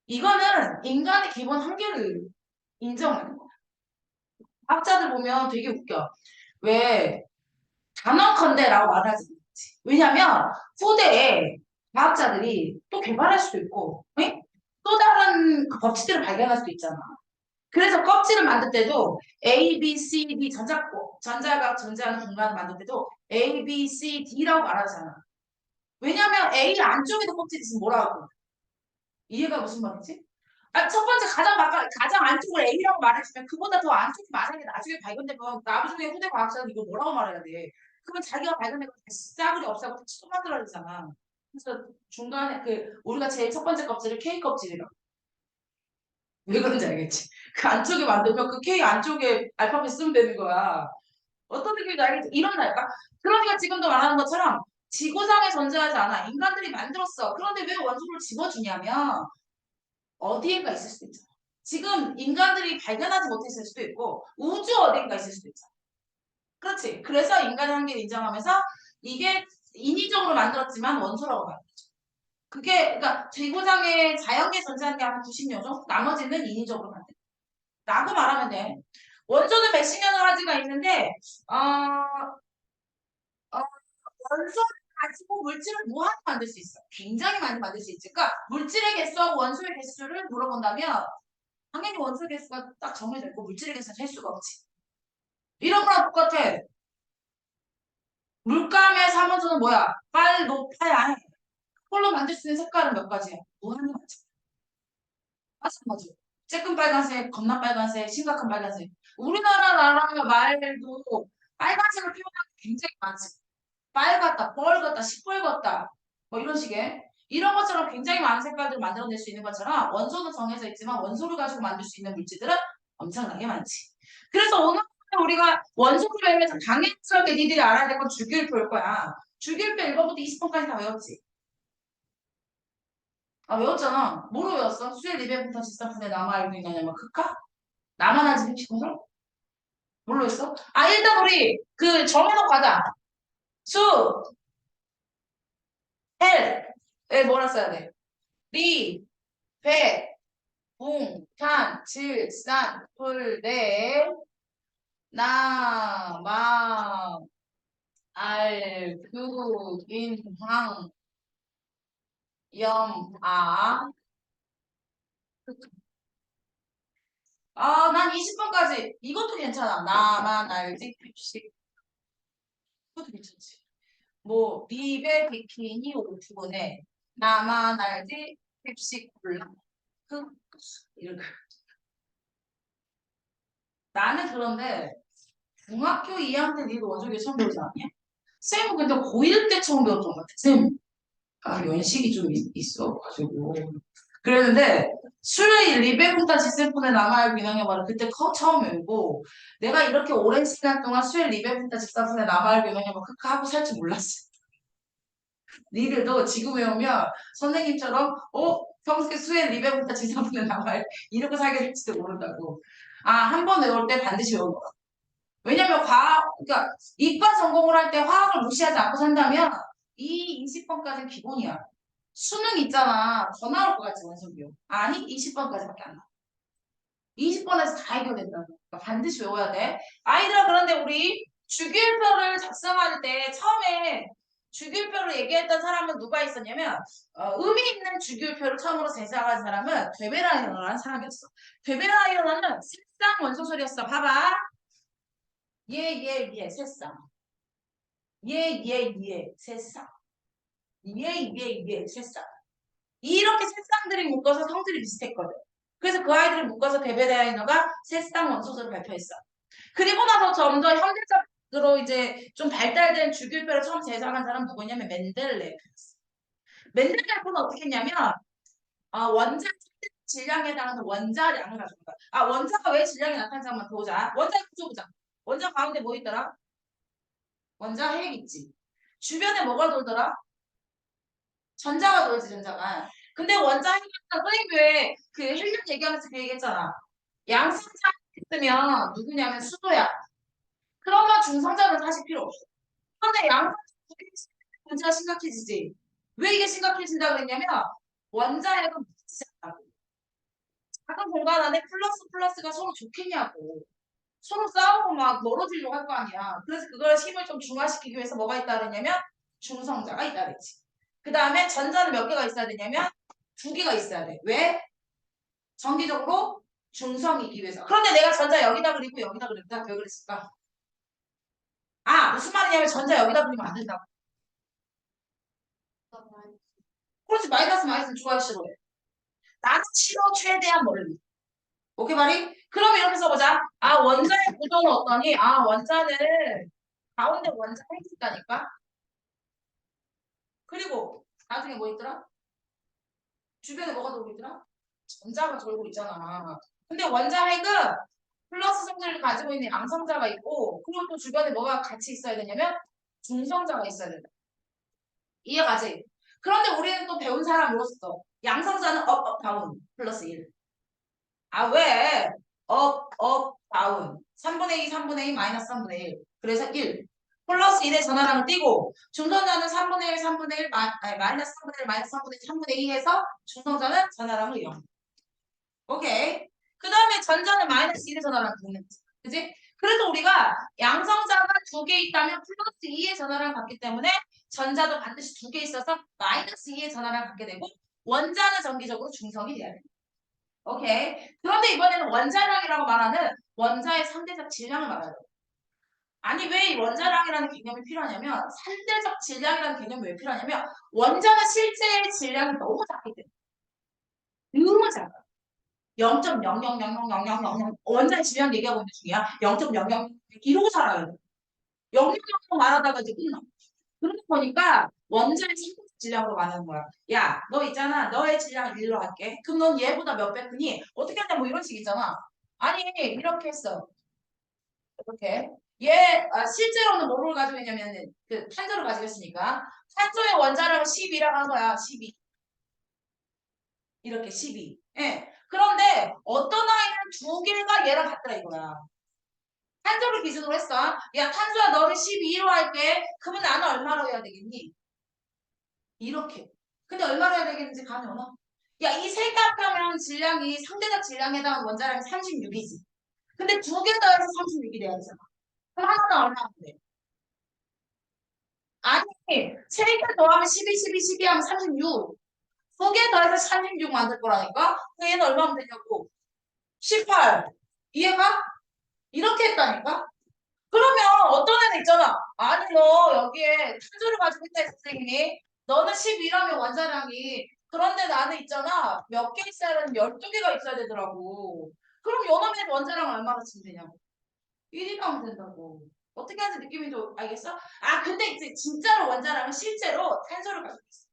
이거는 인간의 기본 한계를 인정하는 거야. 학자들 보면 되게 웃겨. 왜 단언컨대라고 말하지 않지. 왜냐면 후대에 과학자들이 또 개발할 수도 있고 응? 또 다른 그 법칙들을 발견할 수도 있잖아. 그래서 껍질을 만들 때도 A, B, C, D 전자가 존재하는 공간을 만들 때도 A, B, C, D라고 말하잖아. 왜냐면 A 안쪽에도 껍질이 있으면 뭐라고? 이해가 무슨 말이지? 첫 번째 가장 안쪽을 A라고 말해주면 그보다 더 안쪽이 만약에 나중에 발견되면 나중에 후대 과학자는 이거 뭐라고 말해야 돼? 그러면 자기가 발견된 거 다시 싸그리 없애고 다시 또 만들어야 되잖아. 그래서 중간에 우리가 제일 첫 번째 껍질을 K 껍질이라고. 왜 그런지 알겠지? 그 안쪽에 만들면 그 K 안쪽에 알파벳 쓰면 되는 거야. 어떤 느낌인지 알겠지? 이런다니까? 그러니까 지금도 말하는 것처럼 지구상에 존재하지 않아. 인간들이 만들었어. 그런데 왜 원소를 집어주냐면 어디에가 있을 수도 있잖아. 지금 인간들이 발견하지 못했을 수도 있고 우주 어딘가 있을 수도 있잖아. 그렇지? 그래서 인간의 한계를 인정하면서 이게 인위적으로 만들었지만 원소라고 말하죠. 그게 그러니까 지구상의 자연계 전체하는 한 90여 종, 나머지는 인위적으로 만든. 라고 말하면 돼. 원소는 몇십 여러 가지가 있는데 원소를 가지고 물질을 무한히 만들 수 있어. 굉장히 많이 만들 수 있지. 그러니까 물질의 개수하고 원소의 개수를 물어본다면 당연히 원소 개수가 딱 정해져 있고 물질의 개수는 셀 수가 없지. 이런 거랑 똑같아. 물감의 삼원소는 뭐야? 빨, 노, 파야. 그걸로 만들 수 있는 색깔은 몇 가지야? 무한히 많지. 마찬가지로. 쬐끔 빨간색, 겁나 빨간색, 심각한 빨간색. 우리나라 말도 빨간색을 표현하는 게 굉장히 많지. 빨갛다, 뻘겋다, 시뻘겋다. 뭐 이런 식의. 이런 것처럼 굉장히 많은 색깔들을 만들어낼 수 있는 것처럼 원소는 정해져 있지만 원소를 가지고 만들 수 있는 물질들은 엄청나게 많지. 그래서 오늘 우리가 원소를 배우면서 당연스럽게 니들이 알아야 될 건 주기율표일 거야. 주기율표 1번부터 20번까지 다 외웠지? 아, 외웠잖아. 뭐로 외웠어? 수의 리베부터 지상분의 나만 알고 있느냐면 극하? 나만 알지 획식분석? 뭘로 했어? 아, 일단 우리 그 정해놓고 가자. 수, 헬에 뭐라 써야 돼? 리, 배, 붕, 탄, 질, 산, 풀, 내, 나, 마, 알, 규, 인, 황, 염, 아. 아, 난 20번까지. 이것도 괜찮아. 나만 알지? 픽식. 이것도 괜찮지. 뭐, 리베, 비키니, 오프네. 나만 알지? 픽식, 골라. 그, 이렇게. 나는 그런데, 중학교 2학년 때 니도 원조교 처음 배우지 않았냐? 쌤은 근데 고1 때 처음 배웠던 것 같아. 쌤, 아, 연식이 좀 있어가지고. 그랬는데, 술의 리베군타 지센폰의 남아의 비난의 말을 그때 처음 외우고, 내가 이렇게 오랜 시간 동안 수의 리베군타 직사폰의 남아의 비난의 말 크크 하고 살 줄 몰랐어. 니들도 지금 외우면 선생님처럼, 평소에 수의 리베군타 직사폰의 남아의 이러고 살게 될지도 모른다고. 아, 한 번 외울 때 반드시 외우는 거야. 왜냐면 그러니까 이과 전공을 할 때 화학을 무시하지 않고 산다면 이 20번까지는 기본이야. 수능 있잖아. 더 나올 것 같지, 원석이요. 아니, 20번까지밖에 안 나와. 20번에서 다 해결된다고. 그러니까 반드시 외워야 돼. 아이들아, 그런데 우리 주기율표를 작성할 때 처음에 주기율표를 얘기했던 사람은 누가 있었냐면 의미 있는 주기율표를 처음으로 제작한 사람은 데베라이어라는 사람이었어. 데베라이어는 색상 원소설이었어. 봐봐. 새싹. 새싹. 새싹. 이렇게 새싹들이 묶어서 성질이 비슷했거든. 그래서 그 아이들이 묶어서 데베레아이너가 새싹 원소설을 발표했어. 그리고 나서 점점 현대적으로 이제 좀 발달된 주기율표를 처음 제작한 사람은 누구냐면 멘델레프였어. 멘델레프는 어떻게 했냐면 원자 질량에 해당하는 원자량을 가져온 거야. 원자가 왜 질량이 나타나는지 한번 보자. 원자의 구조 보자. 원자 가운데 뭐 있더라? 원자 핵 있지. 주변에 뭐가 돌더라? 전자가 돌지, 전자가. 근데 원자핵이랑 선생님 왜그 헬륨 얘기하면서 그 얘기했잖아. 양성자 있으면 누구냐면 수소야. 그러면 중성자는 사실 필요 없어. 그런데 양성자 문제가 심각해지지. 왜 이게 심각해진다 그랬냐면 원자핵은 붙지 않다고. 작은 공간 안에 플러스 플러스가 서로 좋겠냐고. 서로 싸우고 막 멀어지려고 할 거 아니야. 그래서 그걸 힘을 좀 중화시키기 위해서 뭐가 있다 그랬냐면 중성자가 있다 그랬지. 그 다음에 전자는 몇 개가 있어야 되냐면 2개가 있어야 돼. 왜? 정기적으로 중성이기 위해서. 그런데 내가 전자 여기다 그리고 여기다 그렸다. 왜 그랬을까? 무슨 말이냐면 전자 여기다 그리면 안 된다고. 그렇지. 마이너스 좋아요, 싫어해. 나는 싫어, 최대한 멀리. 오케이, 말이? 그럼 이렇게 써보자. 원자의 구조는 어떠니? 원자는 가운데 원자 핵이 있다니까? 그리고 나중에 뭐 있더라? 주변에 뭐가 돌고 있더라? 전자가 돌고 있잖아. 근데 원자 핵은 플러스 성질을 가지고 있는 양성자가 있고, 그리고 또 주변에 뭐가 같이 있어야 되냐면 중성자가 있어야 된다. 이해가지? 그런데 우리는 또 배운 사람으로서 양성자는 업, 다운 플러스 1. 왜? 업, 다운. 3분의 2, 3분의 2, 마이너스 3분의 1. 그래서 1. 플러스 1의 전화량을 띄고 중성자는 3분의 1, 3분의 1, 마이너스 3분의 1, 마이너스 3분의 1, 3분의 2 해서 중성자는 전화량을 0. 오케이. 그 다음에 전자는 마이너스 1의 전화량 갖는 거지. 그지? 그래서 우리가 양성자가 두 개 있다면 플러스 2의 전화량 갖기 때문에 전자도 반드시 두 개 있어서 마이너스 2의 전화량 갖게 되고 원자는 정기적으로 중성이 돼야 돼. 오케이. 그런데 이번에는 원자량이라고 말하는 원자의 상대적 질량을 말하요. 아니 왜 이 원자량이라는 개념이 필요하냐면 상대적 질량이라는 개념이 왜 필요하냐면 원자는 실제 질량이 너무 작기 때문에 너무 작아. 0.00000000 원자의 질량 얘기하고 있는 중이야. 0.00 이러고 살아요. 000 말하다가 이제 끝나. 그러다 보니까 원자의 상대적 질량으로 말하는 거야. 야, 너 있잖아. 너의 질량을 1로 할게. 그럼 넌 얘보다 몇 배 크니? 어떻게 하냐 뭐 이런 식 있잖아. 아니 이렇게 했어. 이렇게. 실제로는 뭐를 가지고 있냐면 그 탄소를 가지고 있으니까 탄소의 원자량은 12라고 한 거야. 12. 이렇게 12. 예. 그런데 어떤 아이는 두 개가 얘랑 같더라 이거야. 탄소를 기준으로 했어. 야, 탄소야 너를 12로 할게. 그러면 나는 얼마로 해야 되겠니? 이렇게. 근데 얼마로 해야 되겠는지 감이 오나? 야, 이 세 값하면 질량이 상대적 질량에 해당하는 원자량이 36이지. 근데 두 개 더해서 36이 돼야 되잖아. 그럼 하나는 얼마 안 돼? 아니, 세 개 더하면 12, 12, 12 하면 36. 두 개 더해서 36 만들 거라니까? 그럼 얘는 얼마면 되냐고? 18. 이해가? 이렇게 했다니까? 그러면 어떤 애는 있잖아. 아니, 너 여기에 탄소를 가지고 있다, 선생님이. 너는 12라면 원자량이. 그런데 나는 있잖아. 몇 개 있어야 되는 12개가 있어야 되더라고. 그럼 요놈의 원자량 얼마나 치면 되냐고. 1이 가면 된다고. 어떻게 하는지 느낌이 좀 알겠어? 아, 근데 이제 진짜로 원자량은 실제로 탄소를 가지고 있어.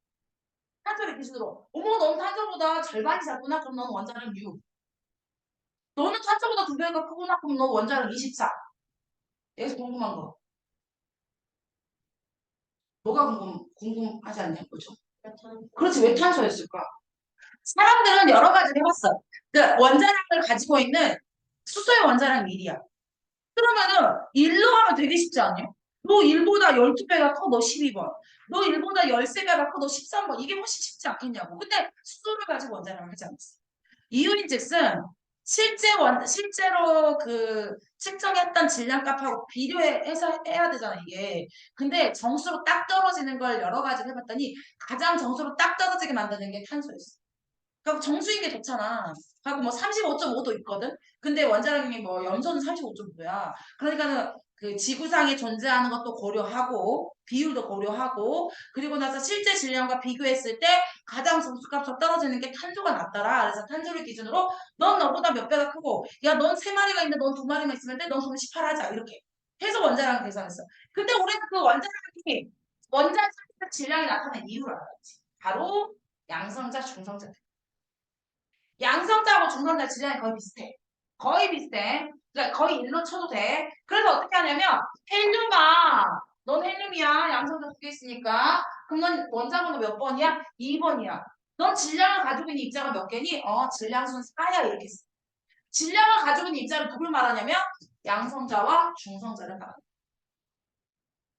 탄소를 기준으로. 어머, 넌 탄소보다 절반이 작구나? 그럼 넌 원자량 6. 너는 탄소보다 두 배가 크구나? 그럼 넌 원자량 24. 여기서 궁금한 거. 뭐가 궁금하지 않냐? 그죠? 그렇지, 왜 탄소였을까? 사람들은 여러 가지를 해봤어. 그 원자량을 가지고 있는 수소의 원자량 1이야. 그러면은 1로 하면 되게 쉽지 않냐? 너 1보다 12배가 커, 너 12번. 너 1보다 13배가 커, 너 13번. 이게 훨씬 쉽지 않겠냐고. 근데 수소를 가지고 원자량을 하지 않았어. 이유인즉슨 실제로 그 측정했던 질량값하고 비교해서 해야 되잖아 이게. 근데 정수로 딱 떨어지는 걸 여러 가지를 해봤더니 가장 정수로 딱 떨어지게 만드는 게 탄소였어. 그러니까 정수인 게 좋잖아. 하고 뭐 35.5도 있거든. 근데 원자량이 뭐 염소는 35.5야. 그러니까는 그 지구상에 존재하는 것도 고려하고 비율도 고려하고 그리고 나서 실제 질량과 비교했을 때 가장 정수값으로 떨어지는 게 탄소가 낫더라. 그래서 탄소를 기준으로 넌 너보다 몇 배가 크고 야 넌 세 마리가 있는데 넌 두 마리만 있으면 돼. 넌 그럼 18 하자. 이렇게 해서 원자량 계산했어. 근데 우리는 그 원자의 질량이 나타난 이유를 알았지. 바로 양성자, 중성자. 양성자하고 중성자 질량이 거의 비슷해. 거의 비슷해. 그러니까 거의 1로 쳐도 돼. 그래서 어떻게 하냐면 헬륨아, 넌 헬륨이야. 양성자 두 개 있으니까. 그럼 넌 원자번호 몇 번이야? 2번이야. 넌 질량을 가지고 있는 입자가 몇 개니? 질량순 4야 이렇게 써. 질량을 가지고 있는 입자를 누굴 말하냐면 양성자와 중성자를 말한다.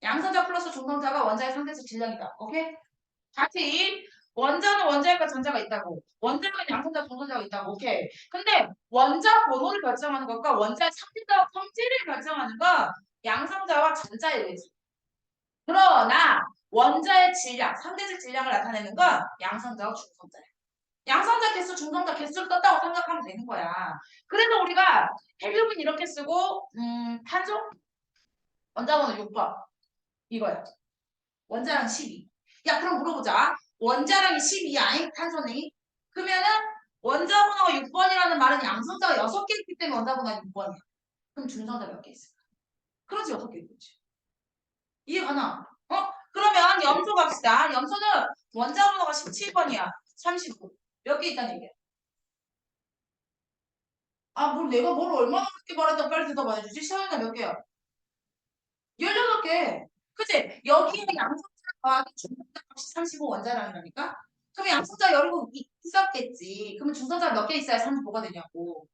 양성자 플러스 중성자가 원자의 상대적 질량이다. 오케이? 다시 원자는 원자과 전자가 있다고. 원자는 양성자, 중성자가 있다고. 오케이. 근데 원자 번호를 결정하는 것과 원자의 상대적 성질을 결정하는 건 양성자와 전자에 의해서. 그러나 원자의 질량, 상대적 질량을 나타내는 건 양성자와 중성자야. 양성자 개수, 중성자 개수를 떴다고 생각하면 되는 거야. 그래서 우리가 헬륨은 이렇게 쓰고 탄소 원자번호 6번 이거야. 원자량 12. 야, 그럼 물어보자. 원자량이 12야, 탄소니? 그러면은 원자번호가 6번이라는 말은 양성자가 6개 있기 때문에 원자번호가 6번이야. 그럼 중성자 몇 개 있을까? 그렇지, 6개 있겠지. 이해가나? 그러면 염소 갑시다. 염소는 원자번호가 17번이야. 39. 몇 개 있다는 얘기야. 아, 내가 뭘 얼마나 그렇게 말했다고 빨리 대답 안 해주지? 시험이가 몇 개야? 16개. 그치? 여기에 양성자 더하기 중성자 값이 35 원자량이라니까? 그럼 양성자 열고 있었겠지. 그러면 중성자 몇 개 있어야 35가 되냐고.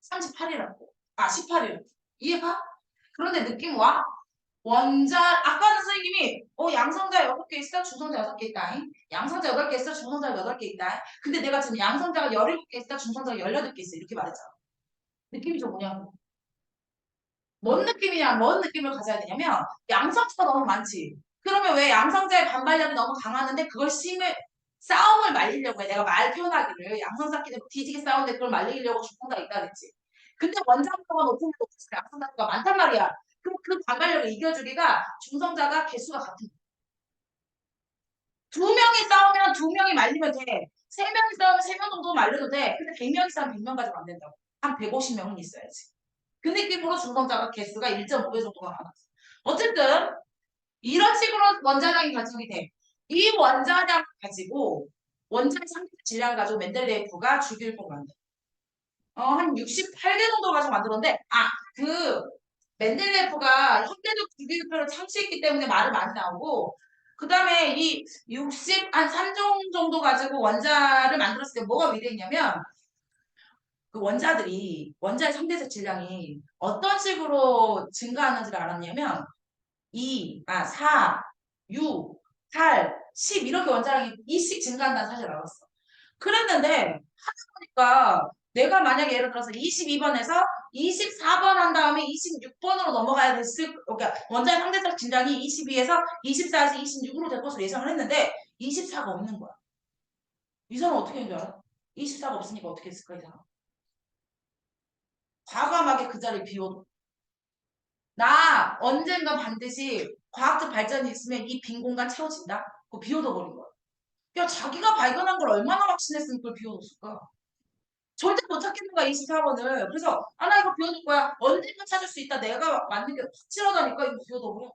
38이라고. 아, 18이라고. 이해가? 그런데 느낌 와? 아까는 선생님이 양성자 6개 있어, 중성자 6개 있다. 양성자 8개 있어, 중성자 8개 있다. 근데 내가 지금 양성자가 17개 있어, 중성자가 18개 있어. 이렇게 말했잖아. 느낌이 좀 뭐냐고. 뭔 느낌이냐, 뭔 느낌을 가져야 되냐면 양성자가 너무 많지. 그러면 왜 양성자의 반발력이 너무 강하는데 그걸 싸움을 말리려고 해. 내가 말 표현하기를 양성자끼리 뒤지게 싸우는데 그걸 말리려고 중성자가 있다 그랬지. 근데 원자력가 높으면 높을수록 양성자가 많단 말이야. 그럼 그 반발력을 이겨주기가 중성자가 개수가 같은 거야. 두 명이 싸우면 두 명이 말리면 돼. 세 명이 싸우면 세 명 정도 말려도 돼. 근데 100명이 싸우면 100명 가지고 안 된다고. 한 150명은 있어야지. 그 느낌으로 중성자가 개수가 1.5배 정도가 많았어. 어쨌든 이런 식으로 원자량이 가정이 돼. 이 원자량을 가지고 원자의 상대 질량을 가지고 멘델레예프가 주기율법 만들어. 한 68개 정도 가지고 만들었는데 그 멘델레예프가 현대적 주기율표를 창시했기 때문에 말이 많이 나오고 그 다음에 이 3종 정도 가지고 원자를 만들었을 때 뭐가 위대했냐면 그 원자의 상대적 질량이 어떤 식으로 증가하는지를 알았냐면 4, 6, 8, 10 이렇게 원자량이 2씩 증가한다는 사실을 알았어. 그랬는데 하다 보니까 내가 만약에 예를 들어서 22번에서 24번 한 다음에 26번으로 넘어가야 됐을 그러니까 원자의 상대적 질량이 22에서 24에서 26으로 될 것으로 예상을 했는데 24가 없는 거야. 이 사람 어떻게 한 줄 알아? 24가 없으니까 어떻게 했을까 이 사람? 과감하게 그 자리를 비워둬. 나 언젠가 반드시 과학적 발전이 있으면 이 빈 공간 채워진다? 그거 비워둬 버린 거야. 야, 자기가 발견한 걸 얼마나 확신했으면 그걸 비워뒀을까? 절대 못 찾겠는 거야, 24번을. 그래서, 나 이거 비워둘 거야. 언젠가 찾을 수 있다. 내가 맞는 게 확실하다니까 이거 비워둬버려.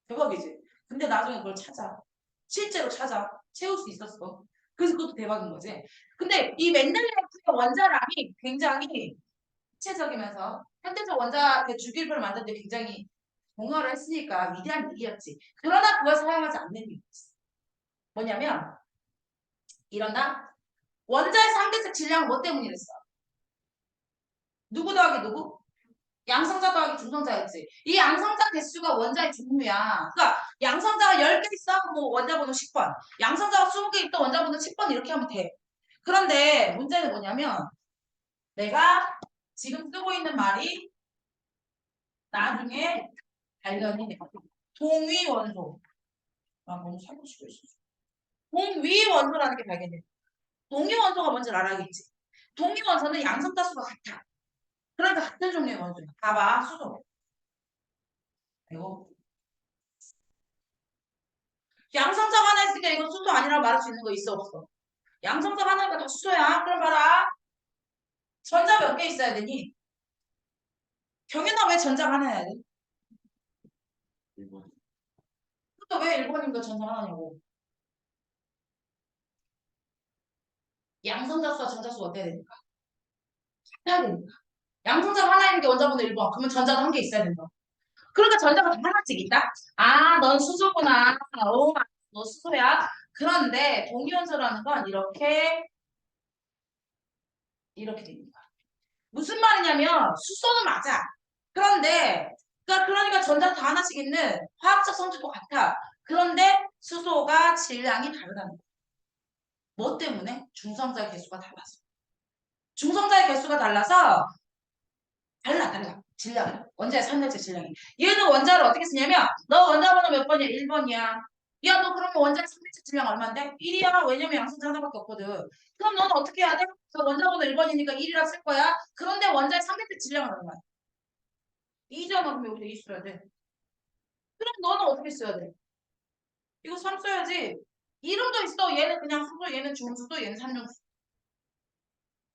대박이지? 근데 나중에 그걸 찾아. 실제로 찾아. 채울 수 있었어. 그래서 그것도 대박인 거지. 근데 이 멘델레예프의 원자량이 굉장히 구체적이면서 현대적 원자 그 주기율표를 만드는데 굉장히 공헌을 했으니까 위대한 일이었지. 그러나 그걸 사용하지 않는 이유가 있어. 뭐냐면 이런다. 원자의 상대적 질량은 뭐 때문이랬어? 누구 더하기 누구? 양성자 더하기 중성자였지. 이 양성자 개수가 원자의 종류야. 그러니까 양성자가 10개 있어? 뭐 원자 번호 10번. 양성자가 20개 있다 원자 번호 10번 이렇게 하면 돼. 그런데 문제는 뭐냐면 내가 지금 쓰고 있는 말이 나중에 발견이 돼. 동위 원소. 너무 살고 있어. 동위 원소라는 게 발견돼. 동위 원소가 뭔지 알아야겠지. 동위 원소는 양성자 수가 같아. 그러니까 같은 종류의 원소야. 봐봐, 수소. 이거 양성자가 하나 있으니까 이건 수소 아니라고 말할 수 있는 거 있어 없어? 양성자가 하나니까 다 수소야. 그럼 봐라. 전자 몇 개 있어야 되니? 경윤아 왜 전자가 하나야 돼? 1번. 또 왜 1번인가 전자 하나냐고. 양성자 수와 전자 수가 어때야 되니까? 같아야 되니까. 양성자가 하나 있는 게 원자번호 1번. 그러면 전자도 한 개 있어야 된다. 그러니까 전자가 다 하나씩 있다? 넌 수소구나. 너 수소야. 그런데 동위원소라는 건 이렇게 됩니다. 무슨 말이냐면 수소는 맞아. 그런데 그러니까 전자 다 하나씩 있는 화학적 성질도 같아. 그런데 수소가 질량이 다르다는 거야. 뭐 때문에? 중성자의 개수가 달라서. 중성자의 개수가 달라서 달라. 질량이. 원자의 산열체 질량이. 얘는 원자를 어떻게 쓰냐면 너 원자 번호 몇 번이야? 1번이야. 야, 너 그러면 원자의 산열체 질량 얼마인데? 1이야. 왜냐면 양성자 하나밖에 없거든. 그럼 너는 어떻게 해야 돼? 그 원자 번호 1번이니까 1이라 쓸 거야. 그런데 원자의 산열체 질량은 얼마야? 2잖아. 그럼 여기서 2 써야 돼. 그럼 너는 어떻게 써야 돼? 이거 3 써야지. 이름도 있어. 얘는 그냥 수소, 얘는 중수소, 얘는 산중수.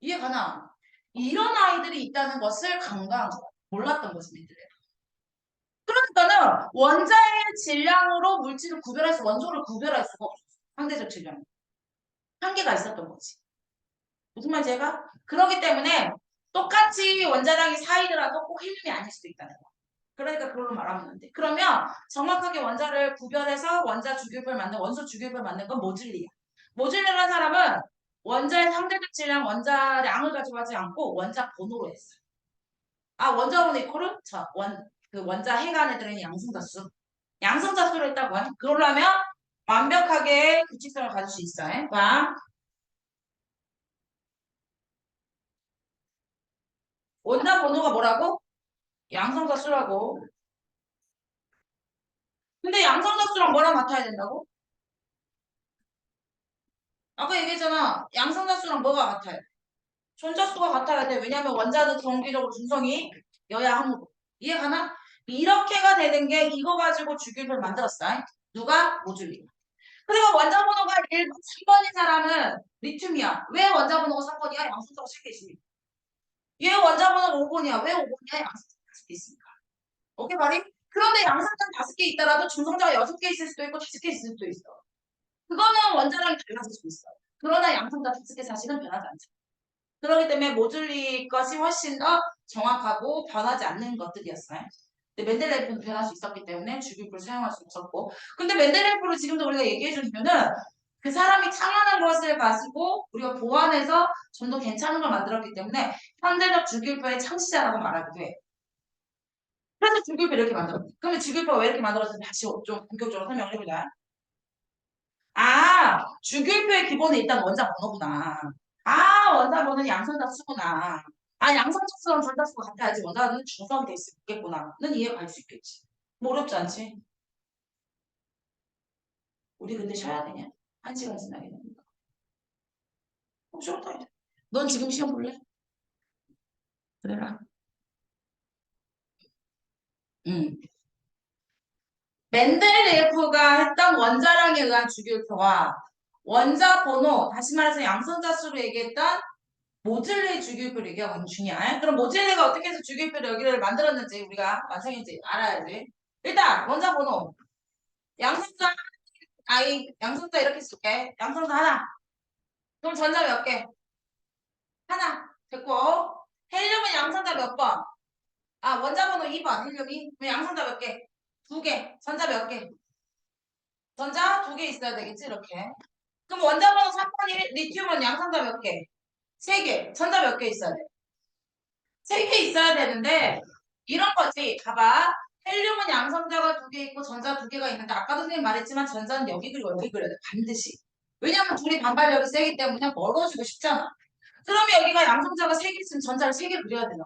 이해 가나? 이런 아이들이 있다는 것을 간과한 거야. 몰랐던 거지, 니들이. 그러니까는 원자의 질량으로 물질을 원소를 구별할 수가 없었어. 상대적 질량. 한계가 있었던 거지. 무슨 말인지 해가? 그렇기 때문에 똑같이 원자량이 4이더라도 꼭 헬륨이 아닐 수도 있다는 거야. 그러니까 그걸로 말하면 안 돼. 그러면 정확하게 원자를 구별해서 원소 주기율표를 만든 건 모질리야. 모질리라는 사람은 원자의 상대적 질량, 원자량을 가지고 하지 않고 원자 번호로 했어. 원자 번호 이코르? 그 원자 해가 안에 들어있는 양성자수. 양성자수를 일단 뭐야? 그러려면 완벽하게 규칙성을 가질 수 있어요. 봐. 원자 번호가 뭐라고? 양성자수라고. 근데 양성자수랑 뭐랑 같아야 된다고? 아까 얘기했잖아. 양성자수랑 뭐가 같아요? 전자수가 같아야 돼. 왜냐하면 원자는 정기적으로 중성이 여야 함으로. 이해가나? 이렇게가 되는 게 이거 가지고 주기를 만들었어. 누가? 모듈리. 그리고 원자 번호가 1번, 3번인 사람은 리튬이야. 왜 원자 번호가 3번이야? 양성자가 3개 있으니까. 얘 원자 번호가 5번이야. 왜 5번이야? 양성자가 5개 있으니까. 오케이, 말이? 그런데 양성자가 5개 있더라도 중성자가 6개 있을 수도 있고 5개 있을 수도 있어. 그거는 원자량이 달라질 수 있어. 그러나 양성자 5개 사실은 변하지 않죠. 그렇기 때문에 모듈리 것이 훨씬 더 정확하고 변하지 않는 것들이었어요. 근데 멘델레이프는 변할 수 있었기 때문에 주기율을 사용할 수 없었고. 근데 멘델레이프를 지금도 우리가 얘기해 주면은 그 사람이 창안한 것을 가지고 우리가 보완해서 좀 더 괜찮은 걸 만들었기 때문에 현대적 주기율표의 창시자라고 말하기도 해. 그래서 주기율표 이렇게 만들었어. 그러면 주기율표가 왜 이렇게 만들었는지 다시 좀 본격적으로 설명을 해보자. 아, 주기율표의 기본은 일단 원자 번호구나. 아, 원자 번호는 양성자 수구나. 아, 양성자 수랑 불자수가 같아야지 원자는 중성이 될 수 있겠구나.는 이해가 갈 수 있겠지. 뭐 어렵지 않지? 우리 근데 쉬어야 되냐? 1시간 지나게 됩니다. 쉬었다. 넌 지금 시험 볼래? 그래라. 응. 멘델레예프가 했던 원자량에 의한 주기율표와 원자 번호, 다시 말해서 양성자 수로 얘기했던 모질레의 주기율표를 얘기하고 있는 중이야. 그럼 모질레가 어떻게 해서 주기율표를 여기를 만들었는지 우리가 완성인지 알아야지. 일단 원자 번호 양성자 양성자 이렇게 쓸게. 양성자 하나. 그럼 전자 몇 개? 하나. 됐고 헬륨은 양성자 몇 번? 아 원자 번호 2번 헬륨이. 그럼 양성자 몇 개? 2개. 전자 몇 개? 전자 2개 있어야 되겠지 이렇게. 그럼 원자 번호 3번이 리튬은 양성자 몇 개? 3개. 전자 몇 개 있어야 돼? 3개 있어야 되는데 이런 거지. 봐봐. 헬륨은 양성자가 2개 있고 전자 2개가 있는데 아까도 선생님 말했지만 전자는 여기 그리고 여기 그려야 돼. 반드시. 왜냐면 둘이 반발력이 세기 때문에 멀어지고 싶잖아. 그러면 여기가 양성자가 3개 있으면 전자를 3개 그려야 되나?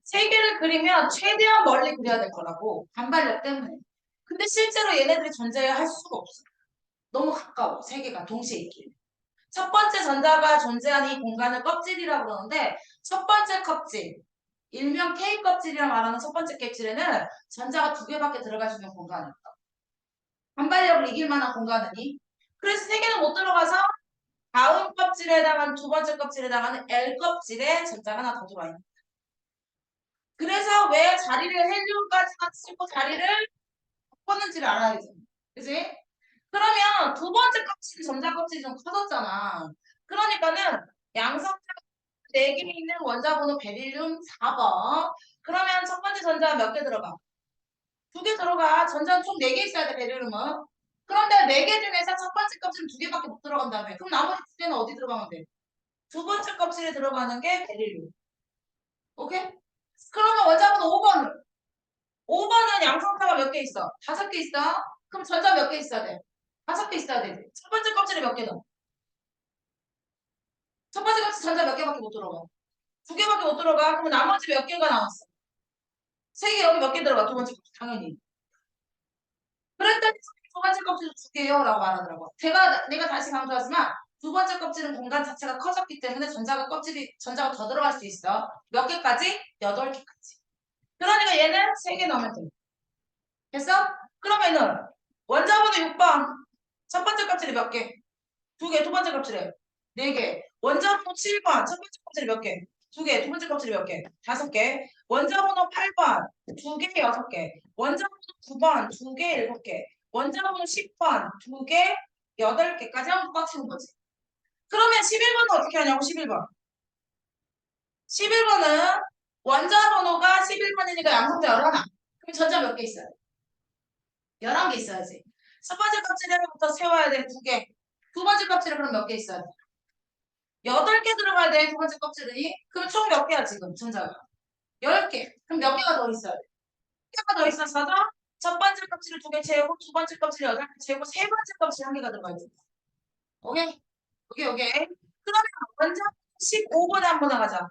3개를 그리면 최대한 멀리 그려야 될 거라고. 반발력 때문에. 근데 실제로 얘네들이 존재할 수가 없어. 너무 가까워. 3개가 동시에 있길. 첫 번째 전자가 존재하는 이 공간을 껍질이라고 그러는데 첫 번째 껍질, 일명 K 껍질이라고 말하는 첫 번째 껍질에는 전자가 2개밖에 들어갈 수 있는 공간이 없다. 반발력을 이길 만한 공간이니. 그래서 3개는 못 들어가서 다음 껍질에 해당하는 두 번째 껍질에 해당하는 L 껍질에 전자가 하나 더 들어와 있는. 그래서 왜 자리를 헬륨까지만 쓰고 자리를 바꿨는지를 알아야지. 그지? 그러면 두 번째 껍질 전자 껍질이 좀 커졌잖아. 그러니까는 양성자 4개 있는 원자 번호 베릴륨 4번. 그러면 첫 번째 전자 몇 개 들어가? 2개 들어가. 전자는 총 4개 있어야 돼, 베릴륨은. 그런데 4개 중에서 첫 번째 껍질은 2개밖에 못 들어간다며. 그럼 나머지 2개는 어디 들어가면 돼? 두 번째 껍질에 들어가는 게 베릴륨. 오케이? 그러면 원자 번호 5번. 5번은 양성자가 몇 개 있어? 5개 있어? 그럼 전자 몇 개 있어야 돼? 5개 있어야 돼. 첫 번째 껍질에 몇 개 넣어? 첫 번째 껍질 전자 몇 개밖에 못 들어가? 2개밖에 못 들어가. 그럼 나머지 몇 개가 나왔어? 3개 여기 몇 개 들어가? 두 번째 껍질 당연히. 그랬더니 두 번째 껍질도 2개요 라고 말하더라고. 내가 다시 강조하지만 두 번째 껍질은 공간 자체가 커졌기 때문에 전자가 더 들어갈 수 있어. 몇 개까지? 8개까지. 그러니까 얘는 3개 넣으면 돼. 됐어? 그러면은 원자번호 6번 첫 번째 껍질이 몇 개? 2개. 두 번째 껍질에 4개. 원자번호 7번 첫 번째 껍질이 몇 개? 2개. 두 번째 껍질이 몇 개? 5개. 원자번호 8번 2개, 6개. 원자번호 9번 2개, 7개. 원자번호 10번 2개, 8개까지 하면 꽉 채운 거지. 그러면 11번은 어떻게 하냐고 11번. 11번은 원자번호가 11번이니까 양성자 11. 그럼 전자 몇 개 있어요? 11개 있어야지. 첫 번째 껍질에부터 세워야 돼, 2개. 두 번째 껍질에 그럼 몇 개 있어야 돼? 8개 들어가야 돼, 두 번째 껍질이. 그럼 총 몇 개야, 지금, 전자가? 10개. 그럼 몇 개가 더 있어야 돼? 개가 더 있었어도 첫 번째 껍질을 2개 채우고 두 번째 껍질을 8개 채우고 세 번째 껍질 1개가 들어가야지. 오케이? 오케이. 그러면 원자 15번에 한번 나가자.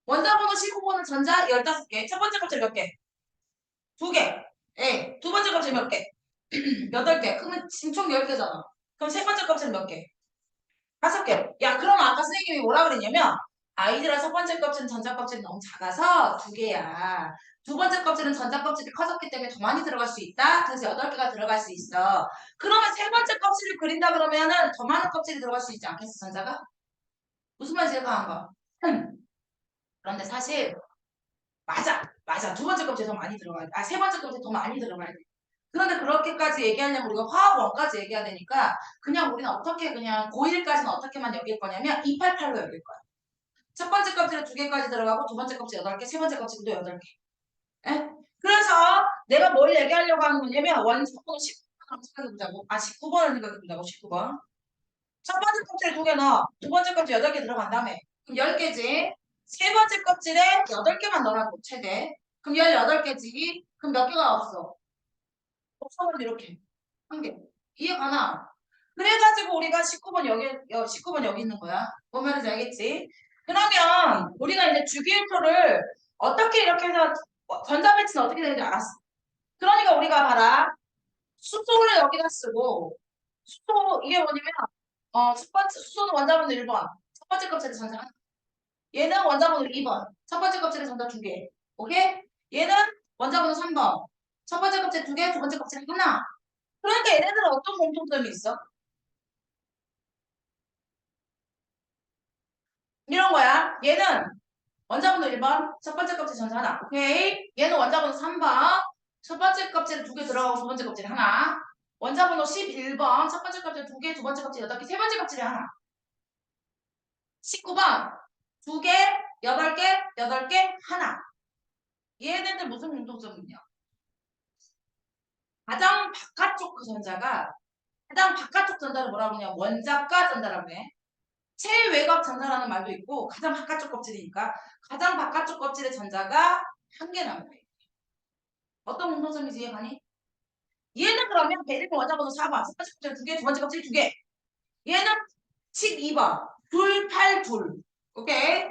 원자번호 15번은 전자 15개. 첫 번째 껍질 몇 개? 2개. 예. 두 번째 껍질 몇 개? 8개. 그러면 총 10개잖아. 그럼 세 번째 껍질 몇 개? 5개. 야, 그럼 아까 선생님이 뭐라 그랬냐면 아이들아 첫 번째 껍질은 전자 껍질이 너무 작아서 2개야. 두 번째 껍질은 전자 껍질이 커졌기 때문에 더 많이 들어갈 수 있다. 그래서 8개가 들어갈 수 있어. 그러면 세 번째 껍질을 그린다 그러면은 더 많은 껍질이 들어갈 수 있지 않겠어, 전자가? 무슨 말인지 이해가 가? 그런데 사실 맞아. 두 번째 껍질이 더 많이 들어가야 돼. 아, 세 번째 껍질이 더 많이 들어가야 돼. 그런데 그렇게까지 얘기하려면 우리가 화학원까지 얘기해야 되니까 그냥 우리는 어떻게 그냥 고1까지는 어떻게만 여길 거냐면 288로 여길 거야. 첫 번째 껍질에 2개까지 들어가고 두 번째 껍질 8개, 세 번째 껍질도 8개. 에? 그래서 내가 뭘 얘기하려고 하는 거냐면 원자번호 19번 생각해보자고. 아, 19번을 생각해보자고. 19번. 첫 번째 껍질에 2개 넣어. 두 번째 껍질 8개 들어간 다음에 그럼 10개지. 세 번째 껍질에 8개만 넣으라고 최대. 그럼 18개지. 그럼 몇 개가 없어? 없어버려 이렇게. 1개. 이해가나? 그래가지고 우리가 19번 여기 19번 여기 있는 거야. 뭔 말인지 알겠지? 그러면 우리가 이제 주기율표를 어떻게 이렇게 해서 전자 배치는 어떻게 되는지 알았어. 그러니까 우리가 봐라. 수소를 여기다 쓰고 수소 이게 뭐냐면 첫 번째 수소는 원자번호 1번. 첫 번째 껍질에 전자 하나. 얘는 원자번호 2번. 첫 번째 껍질에 전자 2개. 오케이? 얘는 원자번호 3번. 첫 번째 껍질 2개, 두 번째 껍질 하나. 그러니까 얘네들은 어떤 공통점이 있어? 이런 거야. 얘는 원자번호 1번, 첫 번째 껍질 전자 하나. 오케이? 얘는 원자번호 3번, 첫 번째 껍질 2개 들어가고 두 번째 껍질 하나. 원자번호 11번, 첫 번째 껍질 2개, 두 번째 껍질 8개, 세 번째 껍질이 하나. 19번, 2개, 8개, 8개, 하나. 얘네들 무슨 공통점이 있냐? 가장 바깥쪽 그 전자가 가장 바깥쪽 전자를 뭐라고 하냐? 원자가 전자라고 해. 최외곽 전자라는 말도 있고 가장 바깥쪽 껍질이니까 가장 바깥쪽 껍질의 전자가 1개라는 거예요. 어떤 공통점이지 이해가니? 얘는 그러면 베릴린 원자번호 4번 첫 번째 껍질 2개, 두 번째 껍질 2개. 얘는 12번 2, 8, 2. 오케이?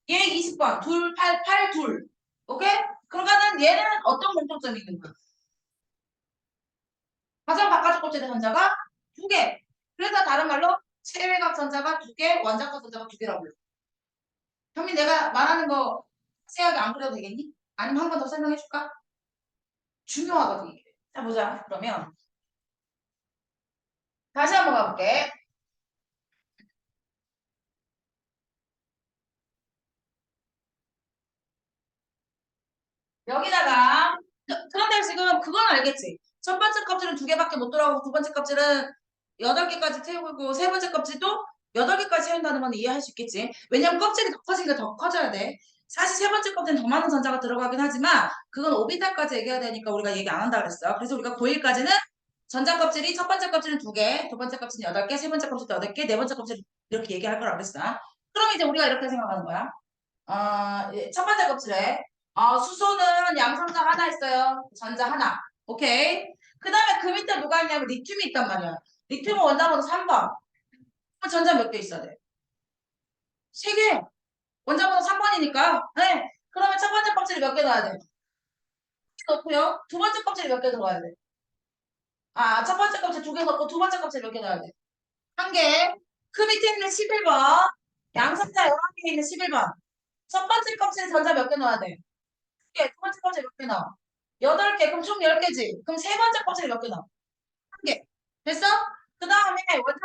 얘 20번 2, 8, 8, 2. 오케이? 그러니까는 얘는 어떤 공통점이 있는 거야? 가장 바깥쪽 껍질의 전자가 2개. 그래서 다른 말로 체외각 전자가 2개, 원자각 전자가 2개라고 불러. 현민 내가 말하는 거 세하게 안 그려도 되겠니? 아니면 한 번 더 설명해 줄까? 중요하거든 이게. 자 보자. 그러면 다시 한번 가볼게. 여기다가 그런데 지금 그건 알겠지? 첫 번째 껍질은 2개밖에 못 들어가고 두 번째 껍질은 8개까지 채우고 세 번째 껍질도 8개까지 채운다는 건 이해할 수 있겠지? 왜냐면 껍질이 더 커지니까 더 커져야 돼. 사실 세 번째 껍질은 더 많은 전자가 들어가긴 하지만 그건 오비탈까지 얘기해야 되니까 우리가 얘기 안 한다 그랬어. 그래서 우리가 고1까지는 전자 껍질이 첫 번째 껍질은 2개, 두 번째 껍질은 8개, 세 번째 껍질도 8개, 네 번째 껍질 이렇게 얘기할 거라고 그랬어. 그럼 이제 우리가 이렇게 생각하는 거야. 첫 번째 껍질에 수소는 양성자 하나 있어요. 전자 하나. 오케이. 그 다음에 그 밑에 누가 있냐면 리튬이 있단 말이야. 리튬은 원자번호 3번. 전자 몇 개 있어야 돼? 3개. 원자번호 3번이니까. 네. 그러면 첫 번째 껍질에 몇 개 넣어야 돼? 넣고요. 두 번째 껍질에 몇 개 들어가야 돼? 첫 번째 껍질 2개 넣고 두 번째 껍질 몇 개 넣어야 돼? 1개. 그 밑에 있는 11번. 양성자 11개에 있는 11번. 첫 번째 껍질에 전자 몇 개 넣어야 돼? 개, 두 번째 껍질 몇 개 넣어? 8개. 그럼 총 10개지. 그럼 세 번째 껍질 몇 개 넣어? 1개. 됐어? 그 다음에 원자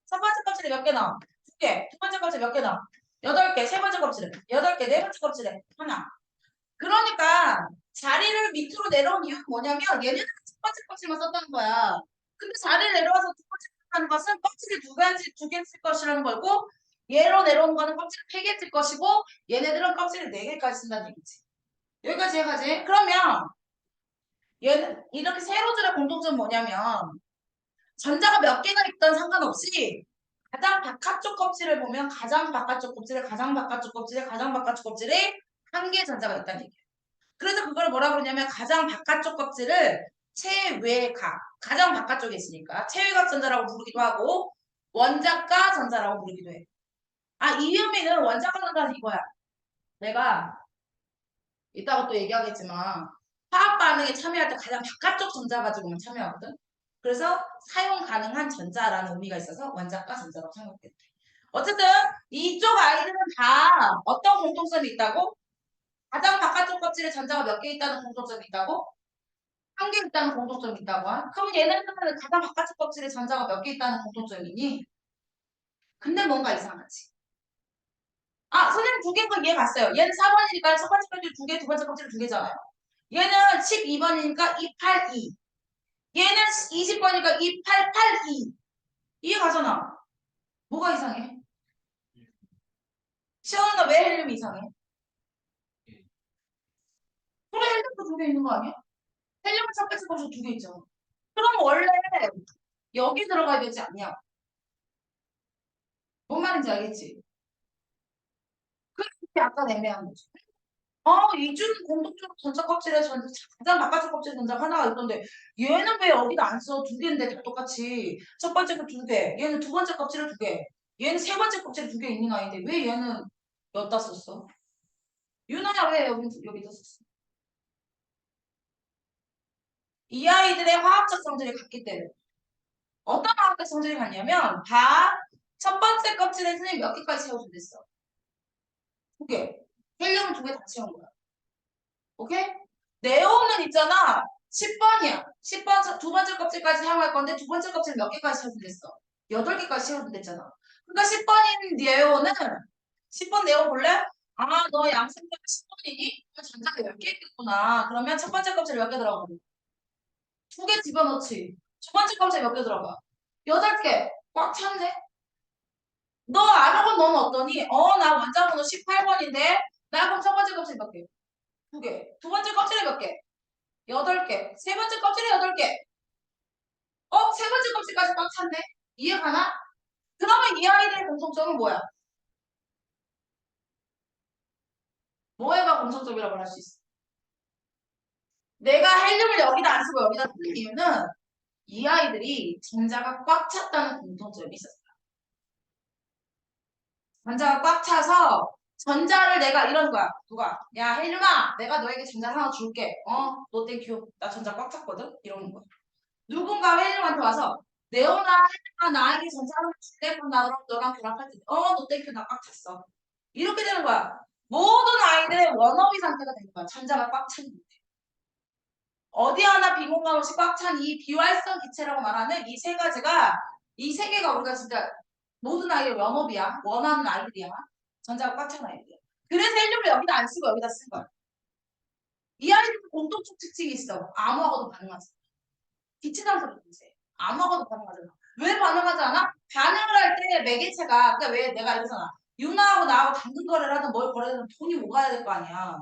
첫 번째 껍질에 몇 개 넣어? 2개. 두 번째 껍질 몇 개 넣어? 8개. 세 번째 껍질에 8개. 네 번째 껍질에 하나. 그러니까 자리를 밑으로 내려온 이유는 뭐냐면 얘네는 첫 번째 껍질만 썼다는 거야. 근데 자리를 내려와서 두 번째 하는 것은 껍질이 두 개 쓸 것이라는 거고 얘로 내려온 거는 껍질을 3개 쓸 것이고 얘네들은 껍질을 4개까지 쓴다는 얘기지. 여기까지 해가지. 그러면 얘는 이렇게 세로줄의 공통점은 뭐냐면 전자가 몇 개가 있던 상관없이 가장 바깥쪽 껍질을 보면 가장 바깥쪽 껍질에 가장 바깥쪽 껍질에 가장 바깥쪽 껍질에 1개 전자가 있다는 얘기예요. 그래서 그걸 뭐라 그러냐면 가장 바깥쪽 껍질을 체외각, 가장 바깥쪽에 있으니까 체외각 전자라고 부르기도 하고 원자가 전자라고 부르기도 해. 아, 이 의미는 원자가 전자는 이거야. 내가 이따가 또 얘기하겠지만 화학 반응에 참여할 때 가장 바깥쪽 전자 가지고만 참여하거든. 그래서 사용 가능한 전자라는 의미가 있어서 원자가 전자라고 생각해 돼. 어쨌든 이쪽 아이들은 다 어떤 공통점이 있다고? 가장 바깥쪽 껍질에 전자가 몇 개 있다는 공통점이 있다고? 한 개 있다는 공통점이 있다고. 그럼 얘네들은 가장 바깥쪽 껍질에 전자가 몇 개 있다는 공통점이니? 근데 뭔가 이상하지. 아, 선생님 두 개인 거 이해 갔어요. 얘는 4번이니까 첫 번째 껍질 두 개, 두 번째 껍질 두 개잖아요. 얘는 12번이니까 282. 얘는 20번이니까 2882. 이해 가잖아. 뭐가 이상해? 시원아, 왜 헬륨이 이상해? 그래, 헬륨도 두 개 있는 거 아니야? 헬륨은 첫 번째 껍질 두 개 있잖아. 그럼 원래 여기 들어가야 되지 않냐? 뭔 말인지 알겠지? 그게 약간 애매한 거지. 이준 공통적 전자 껍질에 가장 바깥쪽 껍질 전자 하나가 있던데 얘는 왜 여기다 안 써? 두 개인데 다 똑같이 첫 번째 거 두 개, 얘는 두 번째 껍질을 두 개, 얘는 세 번째 껍질 두 개 있는 아이인데 왜 얘는 여기다 썼어? 유나야 왜 여기다 썼어? 이 아이들의 화학적 성질이 같기 때문에 어떤 화학적 성질이 같냐면 다 첫 번째 껍질에 선생님 몇 개까지 채워준댔어? 두 개. 헬륨은 두 개 다 채운 거야. 오케이? 네온은 있잖아. 10번이야. 10번 두 번째 껍질까지 사용할 건데 두 번째 껍질 몇 개까지 채워준댔어? 8개까지 채워준댔잖아. 그러니까 10번인 네온은 10번 네온 볼래? 아, 너 양심적 10번이니? 그럼 전자가 10개 있겠구나. 그러면 첫 번째 껍질 몇 개 들어가? 두 개 집어넣지. 두 번째 껍질 몇 개 들어가? 8개. 꽉 찼네? 너 아르곤 넌 어떠니? 나 원자번호 18번인데 나 그럼 첫 번째 껍질 몇 개? 두 개. 두 번째 껍질에 몇 개? 8개. 세 번째 껍질에 8개. 세 번째 껍질까지 꽉 찼네? 이해 가나? 그러면 이 아이들의 공통점은 뭐야? 뭐가 공통점이라고 할 수 있어? 내가 헬륨을 여기다 안 쓰고 여기다 쓰는 이유는 이 아이들이 전자가 꽉 찼다는 공통점이 있었어. 전자가 꽉 차서 전자를 내가 이런 거야. 누가? 야, 헬륨아, 내가 너에게 전자 하나 줄게. 너 땡큐. 나 전자 꽉 찼거든? 이러는 거야. 누군가 헬륨한테 와서 네오나 헬륨아 나에게 전자 하나 줄게. 그럼 나 그럼 너랑 결합할 때 너 땡큐. 나 꽉 찼어. 이렇게 되는 거야. 모든 아이들의 원어휘 상태가 되는 거야. 전자가 꽉 찬 상태. 어디 하나 비공간 없이 꽉 찬 이 비활성 기체라고 말하는 이 세 가지가 이 세 개가 우리가 진짜 모든 아이의 원업이야. 원하는 아이들이야. 전자가 꽉 찬 아이들이야. 그래서 헬륨을 여기다 안 쓰고 여기다 쓴 거야. 이 아이들 공통적 특징이 있어. 아무하고도 반응하지. 기체단소리 문제. 아무하고도 반응하잖아. 왜 반응하지 않아? 반응을 할 때 매개체가 그러니까 왜 내가 이러잖아. 유나하고 나하고 당근 거래를 하든 뭘 거래를 하든 돈이 오가야 될 거 아니야.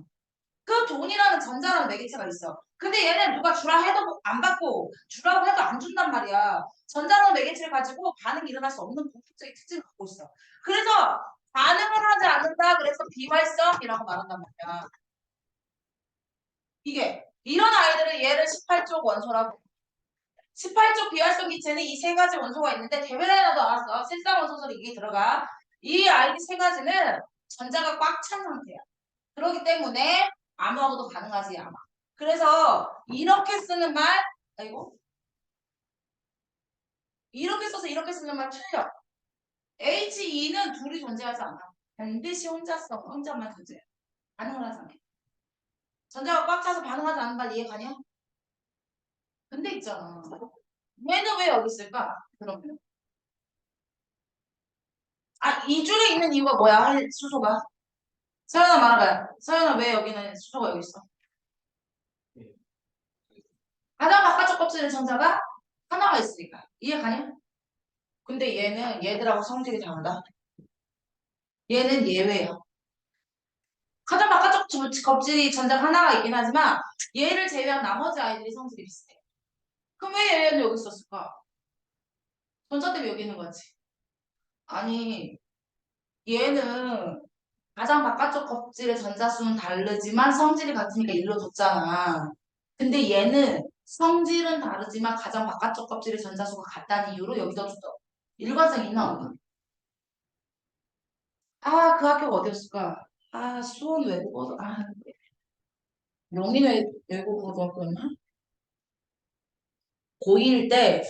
그 돈이라는 전자라는 매개체가 있어. 근데 얘는 누가 주라 해도 안 받고 주라고 해도 안 준단 말이야. 전자라는 매개체를 가지고 반응이 일어날 수 없는 공통적인 특징을 갖고 있어. 그래서 반응을 하지 않는다. 그래서 비활성이라고 말한단 말이야. 이게 이런 아이들은 얘를 18쪽 원소라고. 18쪽 비활성 기체는 이 세 가지 원소가 있는데 대변에라도 알았어. 실상 원소설이 이게 들어가. 이 아이들 세 가지는 전자가 꽉 찬 상태야. 그렇기 때문에 아무하고도 가능하지 않아. 그래서 이렇게 쓰는 말, 아이고, 이렇게 써서 이렇게 쓰는 말 틀려. H2는 둘이 존재하지 않아. 반드시 혼자만 존재해. 반응을 하지 않아. 전자가 꽉 차서 반응하지 않는 말 이해 가냐? 근데 있잖아. 얘는 왜 여기 있을까? 그러면. 이 줄에 있는 이유가 뭐야? 수소가. 서연아 말해봐요. 서연아 왜 여기는 수소가 여기 있어? 가장 바깥쪽 껍질에 전자가 하나가 있으니까. 이해 가냐? 근데 얘는 얘들하고 성질이 다르다. 얘는 예외야. 가장 바깥쪽 껍질이 전자가 하나가 있긴 하지만 얘를 제외한 나머지 아이들이 성질이 비슷해. 그럼 왜 얘는 여기 있었을까? 전자 때문에 여기 있는 거지. 아니 얘는 가장 바깥쪽 껍질의 전자수는 다르지만 성질이 같으니까 일로 뒀잖아. 근데 얘는 성질은 다르지만 가장 바깥쪽 껍질의 전자수가 같다는 이유로 여기다 줬어. 일관성이 있나 없나? 아, 그 학교가 어디였을까? 아, 수원 외국어, 용인 외국어고등학교였나? 고1 때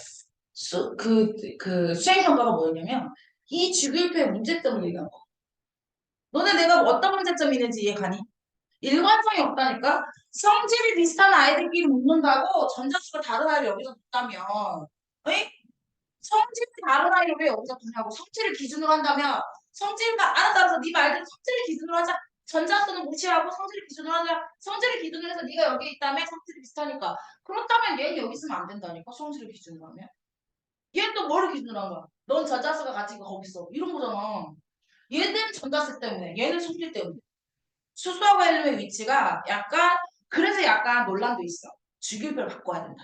수행평가가 뭐였냐면 이 주기율표의 문제점을 얘기한 거. 너네 내가 어떤 문제점이 있는지 이해 가니? 일관성이 없다니까? 성질이 비슷한 아이들끼리 묻는다고 전자수가 다른 아이를 여기서 뒀다면 어이? 성질이 다른 아이를 왜 여기서 두냐고 성질을 기준으로 한다면 성질과 따라서 네 말대로 성질을 기준으로 하자. 전자수는 무시하고 성질을 기준으로 하자. 성질을 기준으로 해서 네가 여기 있다면 성질이 비슷하니까. 그렇다면 얘는 여기 있으면 안 된다니까 성질을 기준으로 하면. 얘는 또 뭐를 기준으로 한 거야? 넌 전자수가 같이 거기 있어. 이런 거잖아. 얘는 전자수 때문에 얘는 성질 때문에. 수소하고 헬륨의 위치가 약간 그래서 약간 논란도 있어. 주기율표를 바꿔야 된다.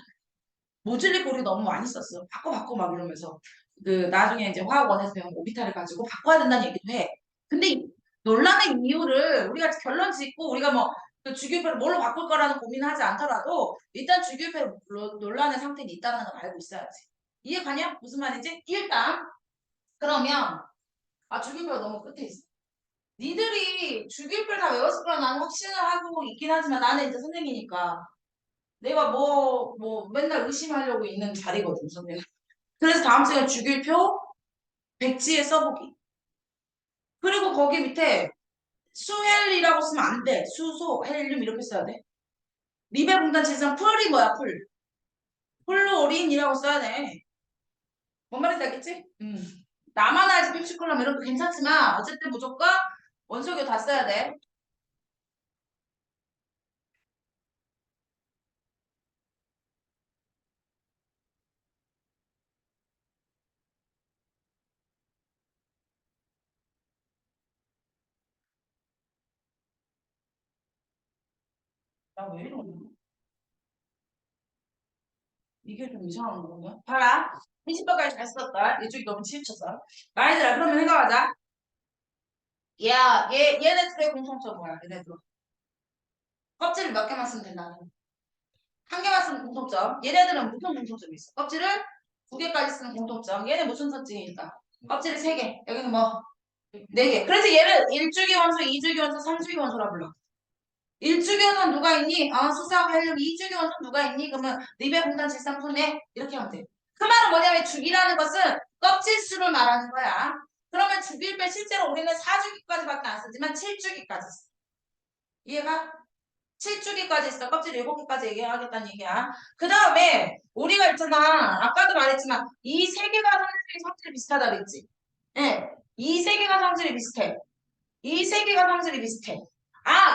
모질리고 우리 너무 많이 썼어. 바꿔 막 이러면서 그 나중에 이제 화학원에서 배운 오비타를 가지고 바꿔야 된다는 얘기도 해. 근데 이 논란의 이유를 우리가 결론 짓고 우리가 뭐그 주기율표를 뭘로 바꿀 거라는 고민을 하지 않더라도 일단 주기율표 논란의 상태는 있다는 걸 알고 있어야지. 이해 가냐? 무슨 말인지? 일단 그러면 주기율표가 너무 끝에 있어. 니들이 주기율표를 다 외웠을 거라 나는 확신을 하고 있긴 하지만 나는 이제 선생이니까 내가 맨날 의심하려고 있는 자리거든, 선생님. 그래서 다음 주에 주기율표 백지에 써보기. 그리고 거기 밑에 수헬이라고 쓰면 안 돼. 수소, 헬륨 이렇게 써야 돼. 리베 분단 질성 풀이 뭐야, 풀. 플루오린이라고 써야 돼. 뭔 말인지 알겠지? 나만 알지 펩시콜럼 이런 거 괜찮지만 어쨌든 무조건 원소교 다 써야 돼. 나 왜 이러냐? 이게 좀 이상한 거군요. 봐라. 20번까지 잘 썼다. 이쪽이 너무 치우쳤어. 말들아, 그러면 생각하자. 얘네 둘의 공통점 뭐야? 얘네 둘. 껍질을 몇 개만 쓰면 된다는. 한 개만 쓰는 공통점. 얘네들은 무슨 공통점이 있어? 껍질을 두 개까지 쓰는 공통점. 얘네 무슨 특징이 있다? 껍질이 세 개. 여기는 뭐? 네 개. 그래서 얘를 1주기 원소, 2주기 원소, 3주기 원소라 불러. 1주기 원소는 누가 있니? 수소하고 헬륨. 2주기 원소는 누가 있니? 그러면 리베 공단 질산푼에 이렇게 하면 돼. 그 말은 뭐냐면 주기라는 것은 껍질 수를 말하는 거야. 그러면 주기율표 실제로 우리는 4주기까지밖에 안 쓰지만 7주기까지 써. 이해가? 7주기까지 있어. 껍질 7개까지 얘기하겠다는 얘기야. 그 다음에 우리가 있잖아. 아까도 말했지만 이 세 개가 성질이 비슷하다 그랬지. 예. 이 세 개가 성질이 비슷해. 이 세 개가 성질이 비슷해.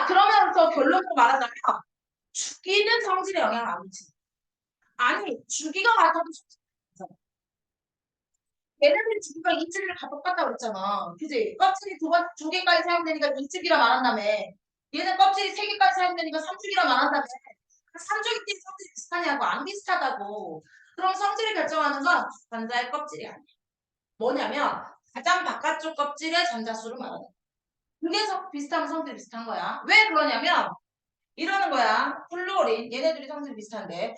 그러면서 결론으로 말하자면 주기는 성질에 영향을 안 미친다. 아니, 주기가 같아도 얘네들이 주기가 이쪽이랑 다 똑같다고 그랬잖아. 그지? 껍질이 두 개까지 사용되니까 이쪽이라 말한다며. 얘는 껍질이 세 개까지 사용되니까 삼쪽이라 말한다며. 삼쪽이끼리 성질이 비슷하냐고. 안 비슷하다고. 그럼 성질을 결정하는 건 전자의 껍질이 아니야. 뭐냐면 가장 바깥쪽 껍질의 전자수를 말하는 거야. 그게 비슷하면 성질이 비슷한 거야. 왜 그러냐면 이러는 거야. 플루오린. 얘네들이 성질이 비슷한데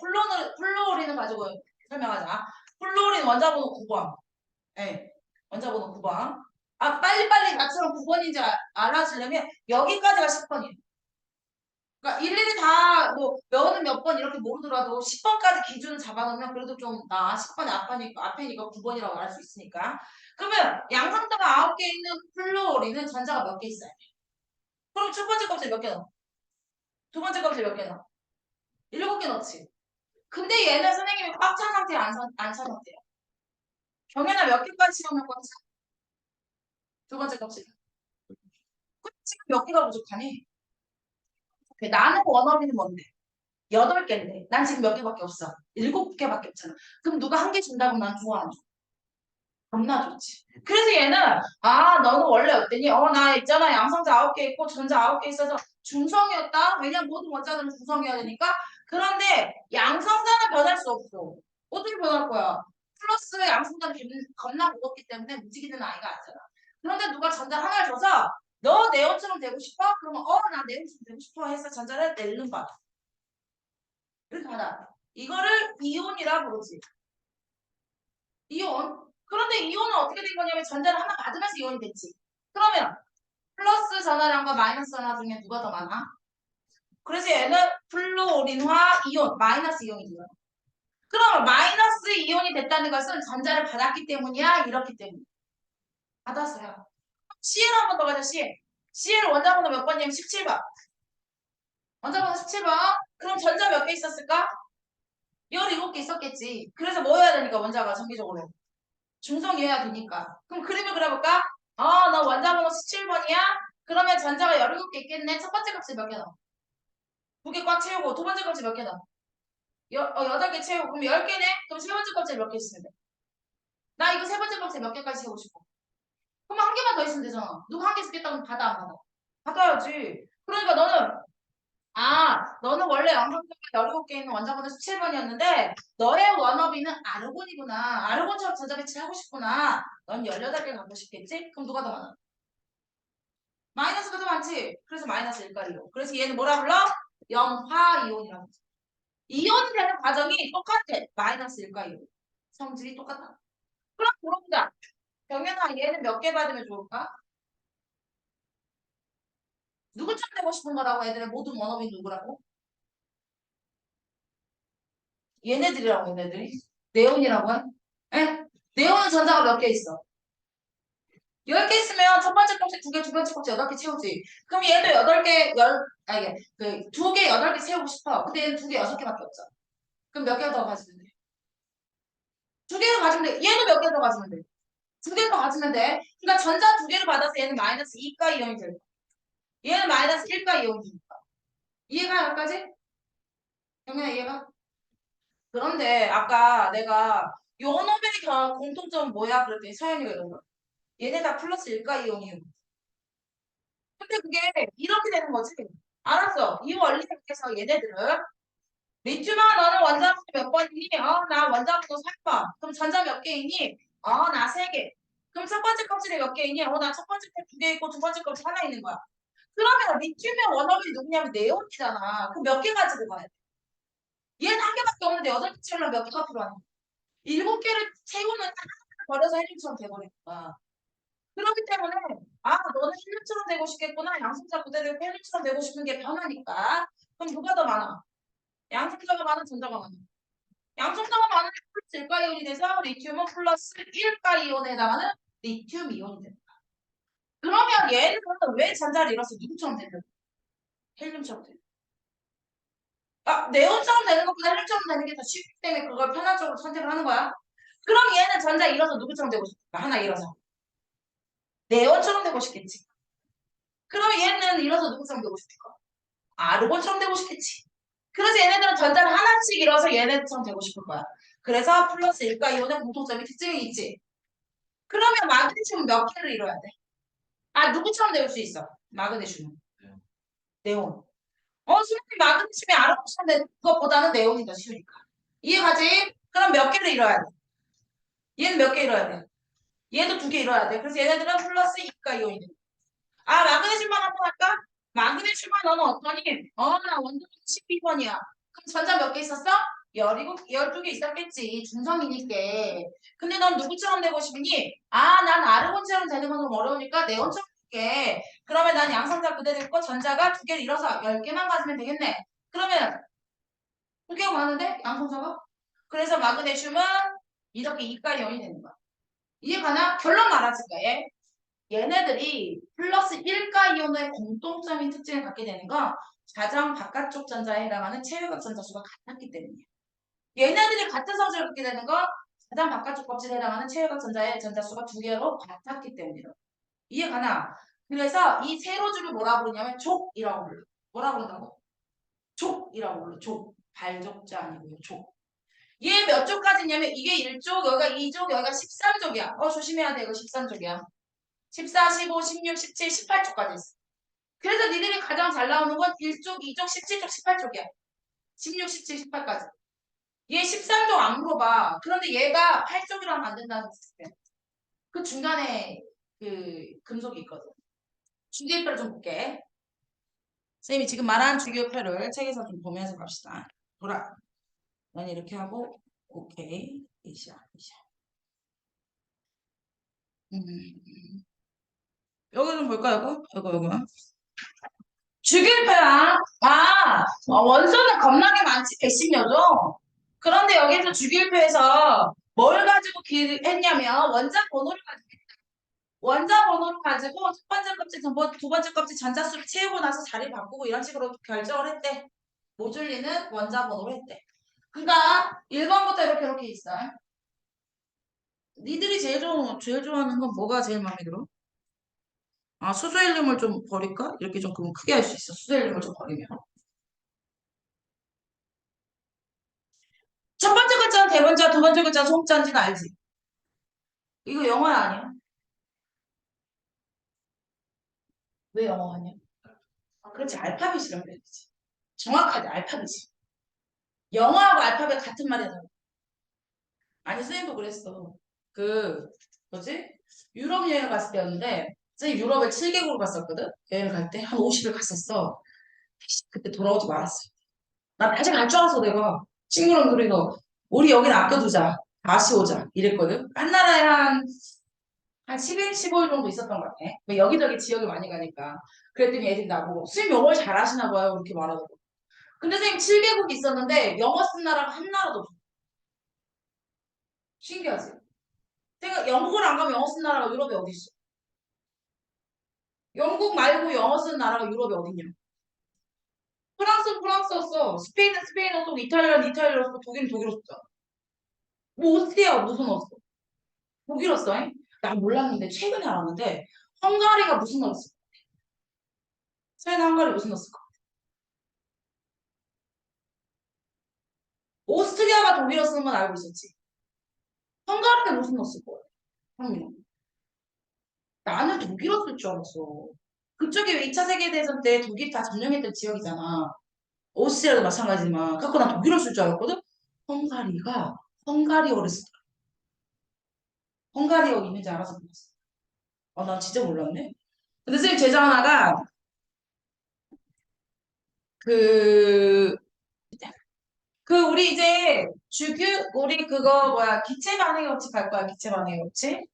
플루오린을 가지고 설명하자. 플루오린 원자번호 9번. 네. 원자번호 9번. 빨리빨리 나처럼 9번인지 알아주려면 여기까지가 10번이에요. 그러니까 일일이 다 몇은 몇 번 이렇게 모르더라도 10번까지 기준을 잡아놓으면 그래도 좀 나 10번이 앞에니까 9번이라고 알 수 있으니까. 그러면 양성자가 9개 있는 플루오린은 전자가 몇 개 있어요? 그럼 첫 번째 껍질 몇 개 넣어? 두 번째 껍질 몇 개 넣어? 7개 넣지. 근데 얘는 선생님이 꽉 찬 상태에 안 쳐놓대요. 경연아 몇 개까지 채우면 꽉 차? 두 번째 껍질. 지금 몇 개가 부족하니? 나는 원어민은 뭔데? 8개인데. 난 지금 몇 개밖에 없어. 7개밖에 없잖아. 그럼 누가 한 개 준다고 난 좋아 안 줘? 겁나 좋지. 그래서 얘는 너는 원래 어땠니? 나 있잖아. 양성자 9개 있고 전자 9개 있어서 중성이었다. 왜냐면 모든 원자들은 중성이어야 되니까. 그런데 양성자는 변할 수 없어. 어떻게 변할 거야? 플러스 양성자는 겁나 무겁기 때문에 움직이는 아이가 아니잖아. 그런데 누가 전자 하나를 줘서 너 네온처럼 되고 싶어? 그러면 나 네온처럼 되고 싶어 해서 전자를 낼름 받아. 이렇게 받아. 이거를 이온이라 부르지. 이온. 그런데 이온은 어떻게 된 거냐면 전자를 하나 받으면서 이온이 됐지. 그러면 플러스 전화량과 마이너스 전화 중에 누가 더 많아? 그래서 얘는 플루오린화 이온, 마이너스 이온이죠. 그럼 마이너스 이온이 됐다는 것은 전자를 받았기 때문이야? 이렇기 때문에. 받았어요. CL 한 번 더 가자, CL. CL 원자번호 몇 번이냐면 17번. 원자번호 17번. 그럼 전자 몇 개 있었을까? 17개 있었겠지. 그래서 뭐 해야 되니까 원자가 정기적으로. 중성이어야 되니까. 그럼 그림을 그려볼까? 너 원자번호 17번이야? 그러면 전자가 17개 있겠네. 첫 번째 값이 몇 개 넣어? 2개 꽉 채우고 두 번째 값이 몇 개 넣어? 8개 채우고 그럼 10개네? 그럼 세 번째 값이 몇 개 있으면 돼? 나 이거 세 번째 값에 몇 개까지 채우고 싶어? 그럼 한 개만 더 있으면 되잖아. 누가 한 개 쓰겠다고 받아 안 받아? 받아야지. 그러니까 너는 원래 양성자가 17개 있는 원자번호 17번이었는데 너의 워너비는 아르곤이구나. 아르곤처럼 전자 배치를 하고 싶구나. 넌 18개 갖고 싶겠지? 그럼 누가 더 많아? 마이너스가 더 많지? 그래서 마이너스 1가리로. 그래서 얘는 뭐라 불러? 염화이온이라고. 이온이 되는 과정이 똑같아. 마이너스 1가리로. 성질이 똑같아. 그럼 물어보자. 병현아 얘는 몇 개 받으면 좋을까? 누구처럼 되고 싶은 거라고 애들의 모든 원어민 누구라고? 얘네들이라고 얘네들이. 네온이라고 해? 에? 네온은 전자가 몇 개 있어? 10개 있으면 첫 번째 값이 2개, 두 번째 값이 8개 채우지. 그럼 얘도 8개, 이게, 2개, 8개 채우고 싶어. 근데 얘는 2개, 6개밖에 없잖아. 그럼 몇 개 더 가지면 돼? 2개를 가지면 돼. 얘도 몇 개 더 가지면 돼. 2개 더 가지면 돼. 그러니까 전자 2개를 받아서 얘는 마이너스 2가 이온이 될 거야. 얘는 마이너스 1가 이온이 되니까. 이해가 여기까지? 영민아 이해가? 그런데 아까 내가 요노벨의 공통점은 뭐야? 그랬더니 서연이가 이런 거야. 얘네 다 플러스 1가 이온이에요. 근데 그게 이렇게 되는 거지. 알았어. 이 원리에 의해서 얘네들은 리튬아 너는 원자번호 몇 번이니? 나 원자번호 3번. 그럼 전자 몇 개이니? 나 3개. 그럼 첫 번째 껍질에 몇 개이니? 나 첫 번째 거 2개 있고 두 번째 껍질 하나 있는 거야. 그러면 리튬의 원업이 누구냐면 네온이잖아. 그럼 몇 개 가지고 가야 돼? 얘는 한 개밖에 없는데 8개 채우려면 몇 개가 필요하니? 7개를 채우는 하나를 버려서 헬륨처럼 돼버린 거야. 그렇기 때문에 너는 헬륨처럼 되고 싶겠구나. 양성자 그대로 헬륨처럼 되고 싶은 게 변하니까. 그럼 누가 더 많아? 양성자가 많아, 전자가 많아. 양성자가 많은 플러스 1가 이온이 돼서 리튬은 플러스 1가 이온에 해당하는 리튬 이온이 된다. 그러면 얘는 왜 전자를 잃어서 누구처럼 되는? 헬륨처럼 되는. 네온처럼 되는 것보다 헬륨처럼 되는 게 더 쉽기 때문에 그걸 편한적으로 선택을 하는 거야. 그럼 얘는 전자 잃어서 누구처럼 되고 싶을까? 하나 잃어서. 네온처럼 되고 싶겠지. 그럼 얘는 잃어서 누구처럼 되고 싶을까? 아르곤처럼 되고 싶겠지. 그래서 얘네들은 전자를 하나씩 잃어서 얘네들처럼 되고 싶을 거야. 그래서 플러스 1과 이온의 공통점이 특징이 있지. 그러면 마그네슘은 몇 개를 잃어야 돼? 누구처럼 되올 수 있어? 마그네슘은. 네온. 수능이 마그네슘이 아르곤처럼 되는 것보다는 네온이 더 쉬우니까. 이해가지? 그럼 몇 개를 잃어야 돼? 얘는 몇 개 잃어야 돼? 얘도 2개 잃어야 돼. 그래서 얘네들은 플러스 2과 이온이 돼. 마그네슘만 한번 할까? 마그네슘만 너는 어떠니? 나 원자력 12번이야. 그럼 전자 몇 개 있었어? 12개 있었겠지. 중성이니까. 근데 넌 누구처럼 되고 싶으니? 난 아르곤처럼 되는 건 좀 어려우니까 네온처럼 할게. 그러면 난 양성자 그대로 있고 전자가 2개를 잃어서 10개만 가지면 되겠네. 그러면 2개가 많은데? 양성자가? 그래서 마그네슘은 이렇게 이가이온이 되는 거야. 이해가나? 결론 말하자까 얘. 얘네들이 플러스 1가 이온의 공통점인 특징을 갖게 되는 건 가장 바깥쪽 전자에 해당하는 체외각 전자수가 같았기 때문이에요. 얘네들이 같은 성질을 갖게 되는 건 가장 바깥쪽 껍질에 해당하는 체외각 전자의 전자수가 2개로 같았기 때문이에요. 이해가나? 그래서 이 세로줄을 뭐라 부르냐면 족이라고 불러. 뭐라 부른다고? 족이라고 불러. 족. 발족자 아니고요. 족. 얘 몇 쪽까지냐면 이게 1쪽, 여기가 2쪽, 여기가 13쪽이야. 조심해야 돼. 이거 13쪽이야. 14, 15, 16, 17, 18쪽까지 있어. 그래서 니들이 가장 잘 나오는 건 1쪽, 2쪽, 17쪽, 18쪽이야. 16, 17, 18까지. 얘 13쪽 안 물어봐. 그런데 얘가 8쪽이라고 하면 안 된다는 뜻이야. 그 중간에 그 금속이 있거든. 주기율표를 좀 볼게. 선생님이 지금 말한 주기율표를 책에서 좀 보면서 갑시다. 보라. 넌 이렇게 하고, 오케이. 이시야, 이시야. 여기 좀 볼까요, 이거? 주기율표야. 원소는 겁나게 많지, 110여 종. 그런데 여기서 주기율표에서 뭘 가지고 했냐면, 원자 번호를 가지고 첫 번째 껍질, 두 번째 껍질 전자수를 채우고 나서 자리 바꾸고 이런 식으로 결정을 했대. 모듈리는 원자 번호로 했대. 그러니까 1번부터 이렇게 있어. 니들이 제일 좋아하는 건 뭐가 제일 마음에 들어? 수소헬륨을 좀 버릴까? 이렇게 좀 그럼 크게 할 수 있어. 수소헬륨을 좀 버리면. 첫 번째 글자는 대번자, 두 번째 글자는 소자인지는 알지? 이거 영어 아니야? 왜 영어 아니야? 그렇지, 알파벳이라고 그래야지. 정확하게 알파벳이. 영어하고 알파벳 같은 말이잖아. 아니, 선생님도 그랬어. 뭐지? 유럽 여행을 갔을 때였는데, 선생님 유럽에 7개국을 갔었거든? 여행 갈 때 한 50일 갔었어. 그때 돌아오지 말았어. 나 다시 갈 줄 알았어, 내가. 친구랑 그래서, 우리 여긴 아껴두자. 다시 오자. 이랬거든? 한 나라에 한 10일, 15일 정도 있었던 것 같아. 뭐 여기저기 지역을 많이 가니까. 그랬더니 애들이 나보고, 선생님 영어를 잘하시나 봐요. 이렇게 말하더라고. 근데 선생님 7개국이 있었는데, 영어 쓴 나라가 한 나라도 없어. 신기하지? 내가 영국을 안 가면 영어 쓴 나라가 유럽에 어디 있어? 영국 말고 영어 쓰는 나라가 유럽에 어딨냐? 프랑스는 프랑스였어. 스페인은 스페인어 쓰고 이탈리아는 이탈리아어 쓰고 독일은 독일어 썼잖아. 뭐 오스트리아 무슨 어 써? 독일어 써? 잉? 나 몰랐는데 최근에 알았는데 헝가리가 무슨 어 써? 스페인 헝가리 무슨 어 쓸까? 오스트리아가 독일어 쓰는 건 알고 있었지. 헝가리는 무슨 어 쓸 거야? 형님. 나는 독일어 쓸 줄 알았어. 그쪽이 왜 2차 세계대전 때 독일 다 점령했던 지역이잖아. 오스트리아도 마찬가지지만. 갖고 난 독일어 쓸 줄 알았거든? 헝가리가 헝가리어를 쓰 헝가리어 있는지 알아서 몰랐어. 나 진짜 몰랐네. 근데 선생님 제자 하나가 그, 우리 이제 우리 그거 뭐야 기체 반응의 법칙 갈 거야. 기체 반응의 법칙.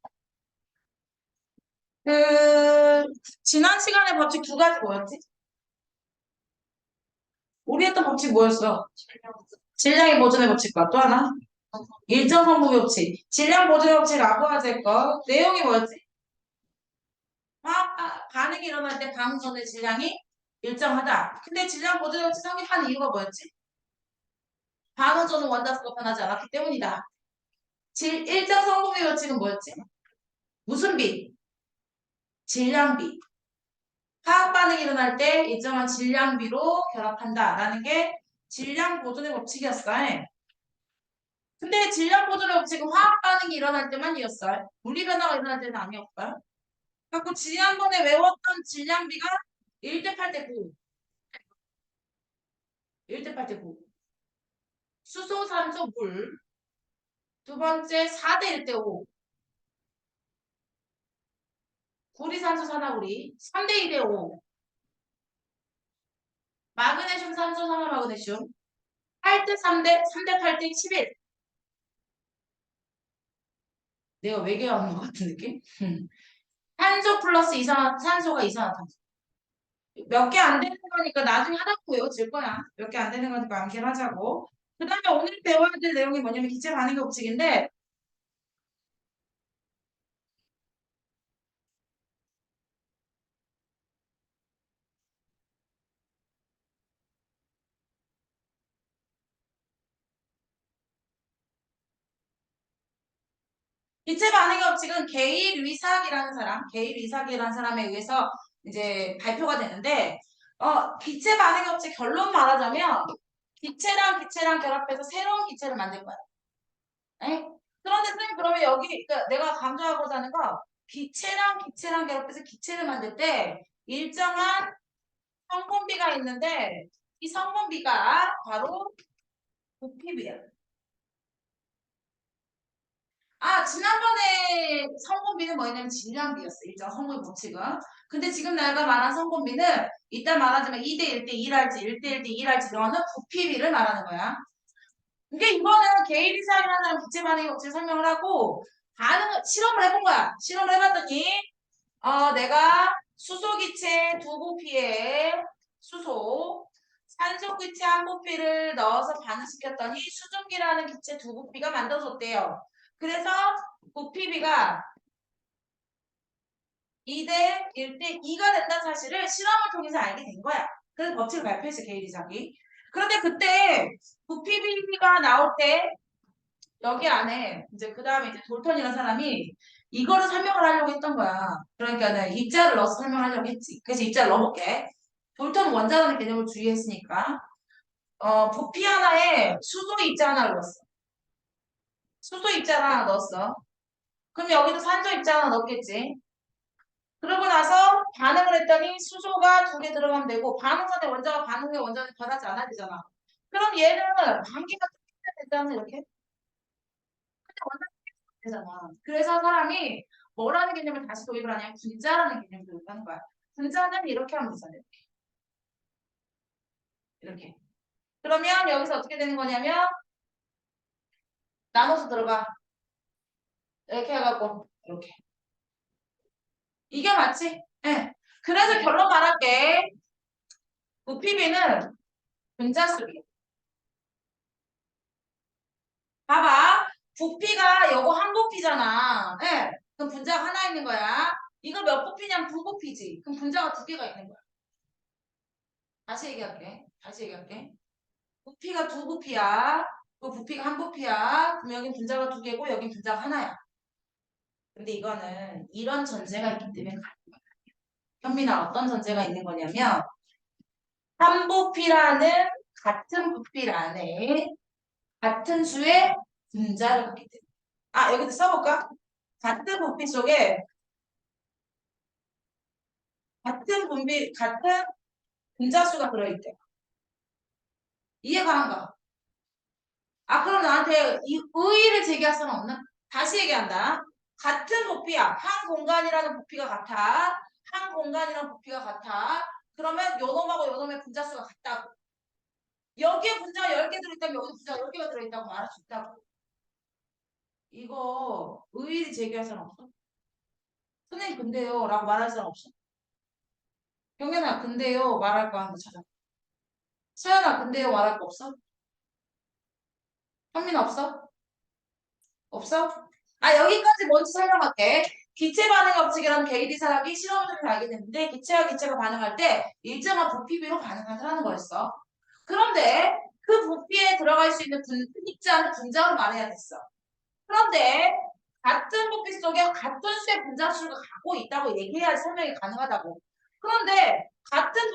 그 지난 시간에 법칙 두 가지 뭐였지? 우리 했던 법칙 뭐였어? 질량의 보존의 법칙과 또 하나 일정 성분의 법칙. 질량 보존의 법칙 라보아제 거 내용이 뭐였지? 반응이 일어날 때 방전의 질량이 일정하다. 근데 질량 보존의 법칙 성립한 이유가 뭐였지? 반응전은 원자수가 변하지 않았기 때문이다. 일정 성분의 법칙은 뭐였지? 무슨 비? 질량비. 화학 반응이 일어날 때 일정한 질량비로 결합한다라는 게 질량 보존의 법칙이었어. 근데 질량 보존의 법칙은 화학 반응이 일어날 때만이었어. 분리 변화가 일어날 때는 아니었어. 그래서 지난번에 외웠던 질량비가 1대 8대 9. 1대 8대 9. 수소, 산소, 물. 두 번째 4대 1대 5. 구리, 산소, 산화구리. 3대 2대 5. 마그네슘, 산소, 산화, 마그네슘. 8대 3대 8대 11. 내가 외계어하는 것 같은 느낌? 산소 플러스 산소가 이산화탄소. 몇 개 안 되는 거니까 나중에 하다 보여질 거야. 몇 개 안 되는 거니까 암기를 하자고. 그 다음에 오늘 배워야 될 내용이 뭐냐면 기체 반응의 법칙인데 기체 반응의 법칙은 게일 위삭이라는 사람에 의해서 이제 발표가 되는데 기체 반응의 법칙 결론 말하자면 기체랑 결합해서 새로운 기체를 만들 거야. 에? 그런데 선생님 그러면 여기 그러니까 내가 강조하고자 하는 거 기체랑 결합해서 기체를 만들 때 일정한 성분비가 있는데 이 성분비가 바로 부피비야. 지난번에 이때 성분비는 뭐였냐면 질량비였어. 일정 성분 법칙은. 근데 지금 내가 말한 성분비는 이따 말하자면 2대 1대 1할지 1대 1대 2할지 이거는 부피비를 말하는 거야. 그러니까 이거는 개인이상이라는 기체 반응의 법칙을 설명을 하고 실험을 해본 거야. 실험을 해봤더니 내가 수소 기체 두 부피에 수소 산소 기체 한 부피를 넣어서 반응시켰더니 수증기라는 기체 두 부피가 만들어졌대요. 그래서 부피비가 2대 1대 2가 된다는 사실을 실험을 통해서 알게 된 거야. 그래서 법칙을 발표했어, 게이리작이. 그런데 그때 부피비가 나올 때 여기 안에 이제 그 다음에 이제 돌턴이라는 사람이 이거를 설명을 하려고 했던 거야. 그러니까는 입자를 넣어서 설명하려고 했지. 그래서 입자를 넣어볼게. 돌턴은 원자라는 개념을 주의했으니까 부피 하나에 수소 입자 하나를 넣었어. 수소 입자 하나 넣었어. 그럼 여기도 산소 입자 하나 넣었겠지. 그러고 나서 반응을 했더니 수소가 두 개 들어가면 되고 반응선의 원자가 반응의 원자를 변하지 않아야 되잖아. 그럼 얘는 반기가 되잖아 이렇게. 근데 원자가 되잖아. 그래서 사람이 뭐라는 개념을 다시 도입을 하냐면 분자라는 개념을 도입하는 거야. 분자는 이렇게 하면 되잖아. 이렇게. 그러면 여기서 어떻게 되는 거냐면 나눠서 들어가. 이렇게 해갖고 이렇게. 이게 맞지? 네. 그래서 결론 말할게. 부피비는 분자수비. 봐봐. 부피가 요거 한 부피잖아. 예. 그럼 분자가 하나 있는 거야. 이거 몇 부피냐면 두 부피지. 그럼 분자가 두 개가 있는 거야. 다시 얘기할게. 다시 얘기할게. 부피가 두 부피야. 그 부피가 한 부피야. 그럼 여긴 분자가 두 개고 여긴 분자가 하나야. 근데 이거는 이런 전제가 있기 때문에 가는 거야. 현민아 어떤 전제가 있는 거냐면 한 부피라는 같은 부피를 안에 같은 수의 분자를 갖게 돼. 여기도 써볼까? 같은 부피 속에 같은 분자수가 들어있대. 이해가 안 가? 그럼 나한테 이 의의를 제기할 수는 없나? 다시 얘기한다. 같은 부피야. 한 공간이라는 부피가 같아. 한 공간이라는 부피가 같아. 그러면 요놈하고 요놈의 분자수가 같다고. 여기에 분자가 10개 들어있다면 여기 분자가 10개가 들어있다고 말할 수 있다고. 이거 의의를 제기할 사람 없어? 선생님 근데요 라고 말할 사람 없어? 경연아 근데요 말할 거 하는 거 찾아. 서연아 근데요 말할 거 없어? 현민 없어? 없어? 여기까지 먼저 설명할게. 기체 반응 법칙이라는 게이리 사람이 실험을 통해서 알게 됐는데 기체와 기체가 반응할 때 일정한 부피비로 반응한다는 거였어. 그런데 그 부피에 들어갈 수 있는 입자는 분자로 말해야 됐어. 그런데 같은 부피 속에 같은 수의 분자수를 갖고 있다고 얘기해야 설명이 가능하다고. 그런데 같은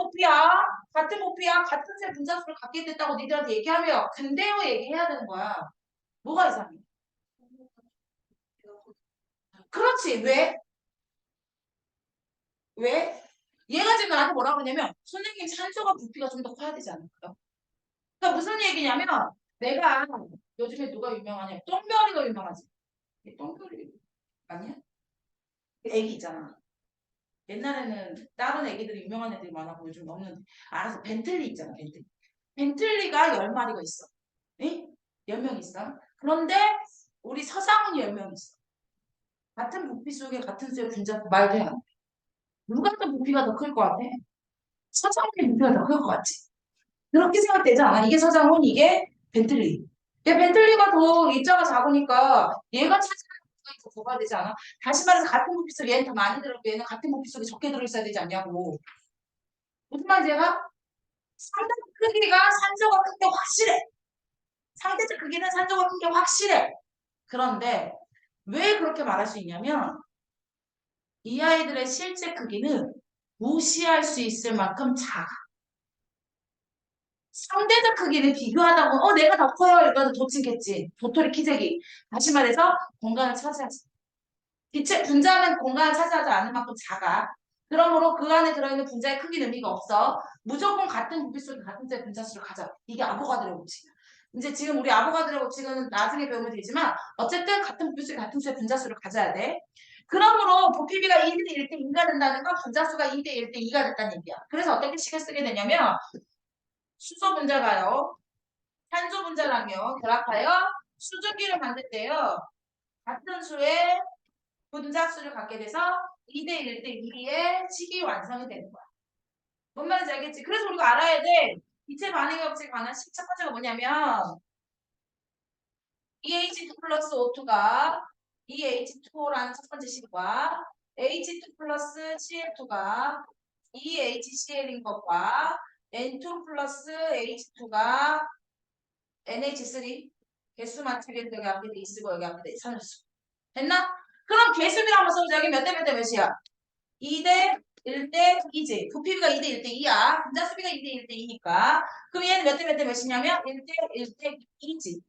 수의 분자수를 갖게 됐다고 니들한테 얘기하면 근데요 얘기해야 되는 거야. 뭐가 이상해? 그렇지. 왜? 왜? 얘가 지금 나한테 뭐라고 그러냐면 선생님 산소가 부피가 좀 더 커야 되지 않을까요? 그러니까 무슨 얘기냐면 내가 요즘에 누가 유명하냐? 똥별이가 유명하지. 똥별이 아니야? 그 애기 있잖아. 옛날에는 다른 애기들이 유명한 애들이 많아고 요즘 없는데 알아서 벤틀리 있잖아. 벤틀리가 10마리가 있어. 응? 10명 있어. 그런데 우리 서장훈이 10명 있어. 같은 부피 속에 같은 수의 분자 말도 안 돼. 누가 더 부피가 더 클 것 같아? 서장훈이 부피가 더 클 것 같지? 그렇게 생각되지 않아? 이게 서장훈, 이게 벤틀리. 벤틀리가 더 입자가 작으니까 얘가 차지하는 공간이 더 좁아야 되지 않아? 다시 말해서 같은 부피 속에 얘는 더 많이 들어있고 얘는 같은 부피 속에 적게 들어있어야 되지 않냐고. 무슨 말인지 얘가? 상대적 크기가 산소가 큰 게 확실해. 상대적 크기는 산소가 큰 게 확실해. 그런데 왜 그렇게 말할 수 있냐면 이 아이들의 실제 크기는 무시할 수 있을 만큼 작아. 상대적 크기를 비교하다 보면 내가 더 커요. 이거는 도친겠지. 도토리 키재기. 다시 말해서 공간을 차지하지. 기체 분자는 공간을 차지하지 않을 만큼 작아. 그러므로 그 안에 들어있는 분자의 크기는 의미가 없어. 무조건 같은 부피 속에 같은 제 분자수를 가져. 이게 아보가드로의 법칙이야. 이제 지금 우리 아보가드로 법칙은 나중에 배우면 되지만 어쨌든 같은 부피수 같은 수의 분자수를 가져야 돼. 그러므로 부피비가 1대 1대 2가 된다는 건 분자수가 2대 1대 2가 됐다는 얘기야. 그래서 어떻게 식을 쓰게 되냐면 수소 분자가요. 산소 분자랑요. 결합하여 수증기를 만들 때요. 같은 수의 분자수를 갖게 돼서 2대 1대 2의 식이 완성이 되는 거야. 뭔 말인지 알겠지? 그래서 우리가 알아야 돼. 기체 반응의 법칙에 관한 첫 번째가 뭐냐면 EH2 플러스 O2가 EH2O라는 첫 번째 식과 H2 플러스 CL2가 EHCl인 것과 N2 플러스 H2가 NH3 개수 맞추기는 여기 앞에 돼 있고 여기 앞에 돼 있어. 됐나? 그럼 개수비를 한번 써보자. 여기 몇 대 몇 대 몇이야? 2대 1대 2지. 부피비가 2대 1대 2야. 분자수비가 2대 1대 2니까. 그럼 얘는 몇 대 몇 대 몇이냐면 1대 1대 2지.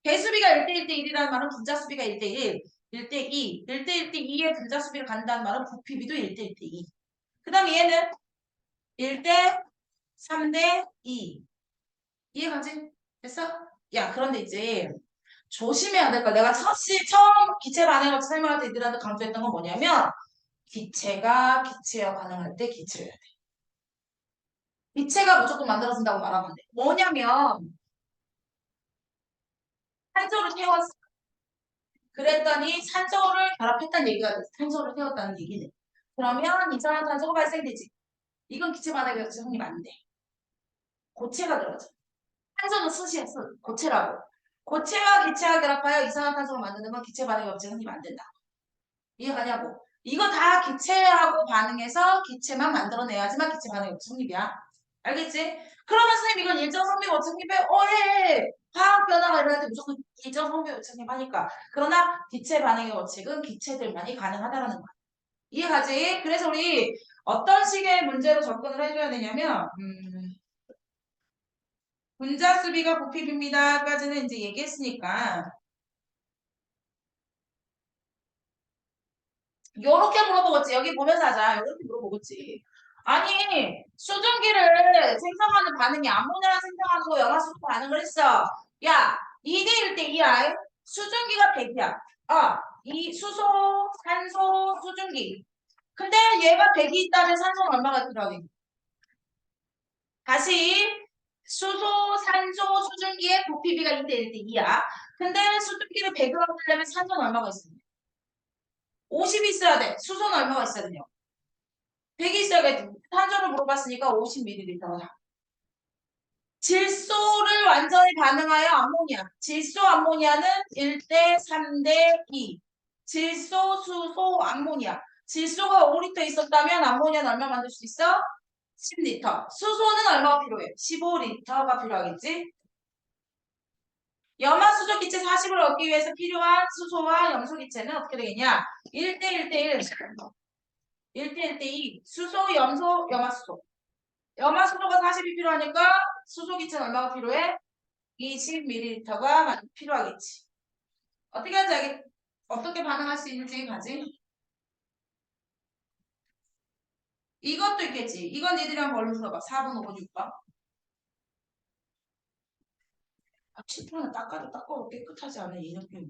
개수비가 1대 1대 1이라는 말은 분자수비가 1대 1, 1대 2, 1대 1대 2의 분자수비를 간다는 말은 부피비도 1대 1대 2. 그 다음에 얘는 1대 3대 2. 이해가지? 됐어? 야, 그런데 이제 조심해야 될 거야. 내가 처음 기체 반응을 설명할 때 이들한테 강조했던 건 뭐냐면 기체가 기체와 반응할 때 기체여야 돼. 기체가 무조건 만들어진다고 말하면 안 돼. 뭐냐면 산소를 태웠어. 그랬더니 산소를 결합했다는 얘기가 돼. 산소를 태웠다는 얘기는. 그러면 이산화탄소가 발생되지. 이건 기체 반응의 성립 안 돼. 고체가 들어가죠. 탄소는 수시야, 수. 고체라고. 고체와 기체가 결합하여 이산화탄소를 만드는 건 기체 반응의 법칙은 성립 안 된다. 이해가냐고. 이거 다 기체하고 반응해서 기체만 만들어내야지만 기체 반응의 법칙 성립이야. 알겠지? 그러면 선생님 이건 일정 성립 법칙 성립해? 해. 화학 변화가 일어날 때 무조건 일정 성립 법칙 성립하니까. 그러나 기체 반응의 법칙은 기체들만이 가능하다라는 거야. 이해가지? 그래서 우리 어떤 식의 문제로 접근을 해줘야 되냐면 분자 수비가 부피비입니다까지는 이제 얘기했으니까 요렇게 물어보겠지. 여기 보면서 하자. 요렇게 물어보겠지. 아니 수증기를 생성하는 반응이 암모니아를 생성하는 거 영하수로 반응을 했어. 야 2대 1대 2야. 수증기가 100이야. 이 수소, 산소, 수증기. 근데 얘가 100이 있다면 산소는 얼마가 필요하겠니? 다시 수소, 산소, 수증기의 부피비가 2대 1대 2야. 근데 수증기를 100으로 하려면 산소는 얼마가 있습니까? 50이 있어야 돼. 수소는 얼마가 있어야 되냐? 100이 있어야겠지. 산소를 물어봤으니까 50ml다. 질소를 완전히 반응하여 암모니아. 질소 암모니아는 1대 3대 2. 질소, 수소, 암모니아. 질소가 5리터 있었다면 암모니아는 얼마 만들 수 있어? 10리터. 수소는 얼마가 필요해? 15리터가 필요하겠지? 염화수소 기체 40을 얻기 위해서 필요한 수소와 염소 기체는 어떻게 되겠냐? 1대 1대 1. 1대 1대 2. 수소, 염소, 염화수소. 염화수소가 40이 필요하니까 수소 기체는 얼마가 필요해? 20ml가 필요하겠지. 어떻게 하지? 어떻게 반응할 수 있는지 가지? 이것도 있겠지. 이건 니들이 한번 얼른 풀어봐. 4번, 5번, 6번. 10분은 닦아도 닦아도 깨끗하지 않은 이렇게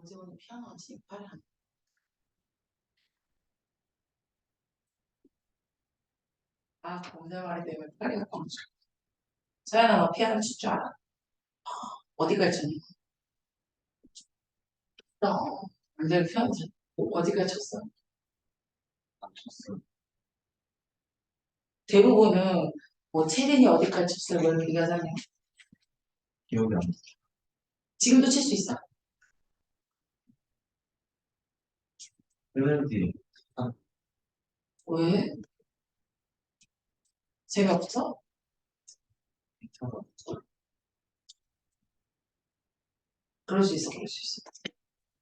오재원이 피아노 하지? 팔이 안. 아, 검사 말이 되면 팔이 아파. 서연아, 너 피아노 칠 줄 알아? 어디까지 쳤니? 너, 완전 피아노 쳤 어디까지 쳤어? 안 쳤어. 대부분은 뭐 체린이 어디까지 쳤어? 뭐 이렇게 얘기하잖아요. 기억이 안 나. 지금도 칠 수 있어? 1년 뒤에. 아, 왜? 재미없어? 괜찮아. 그럴 수 있어, 그럴 수 있어.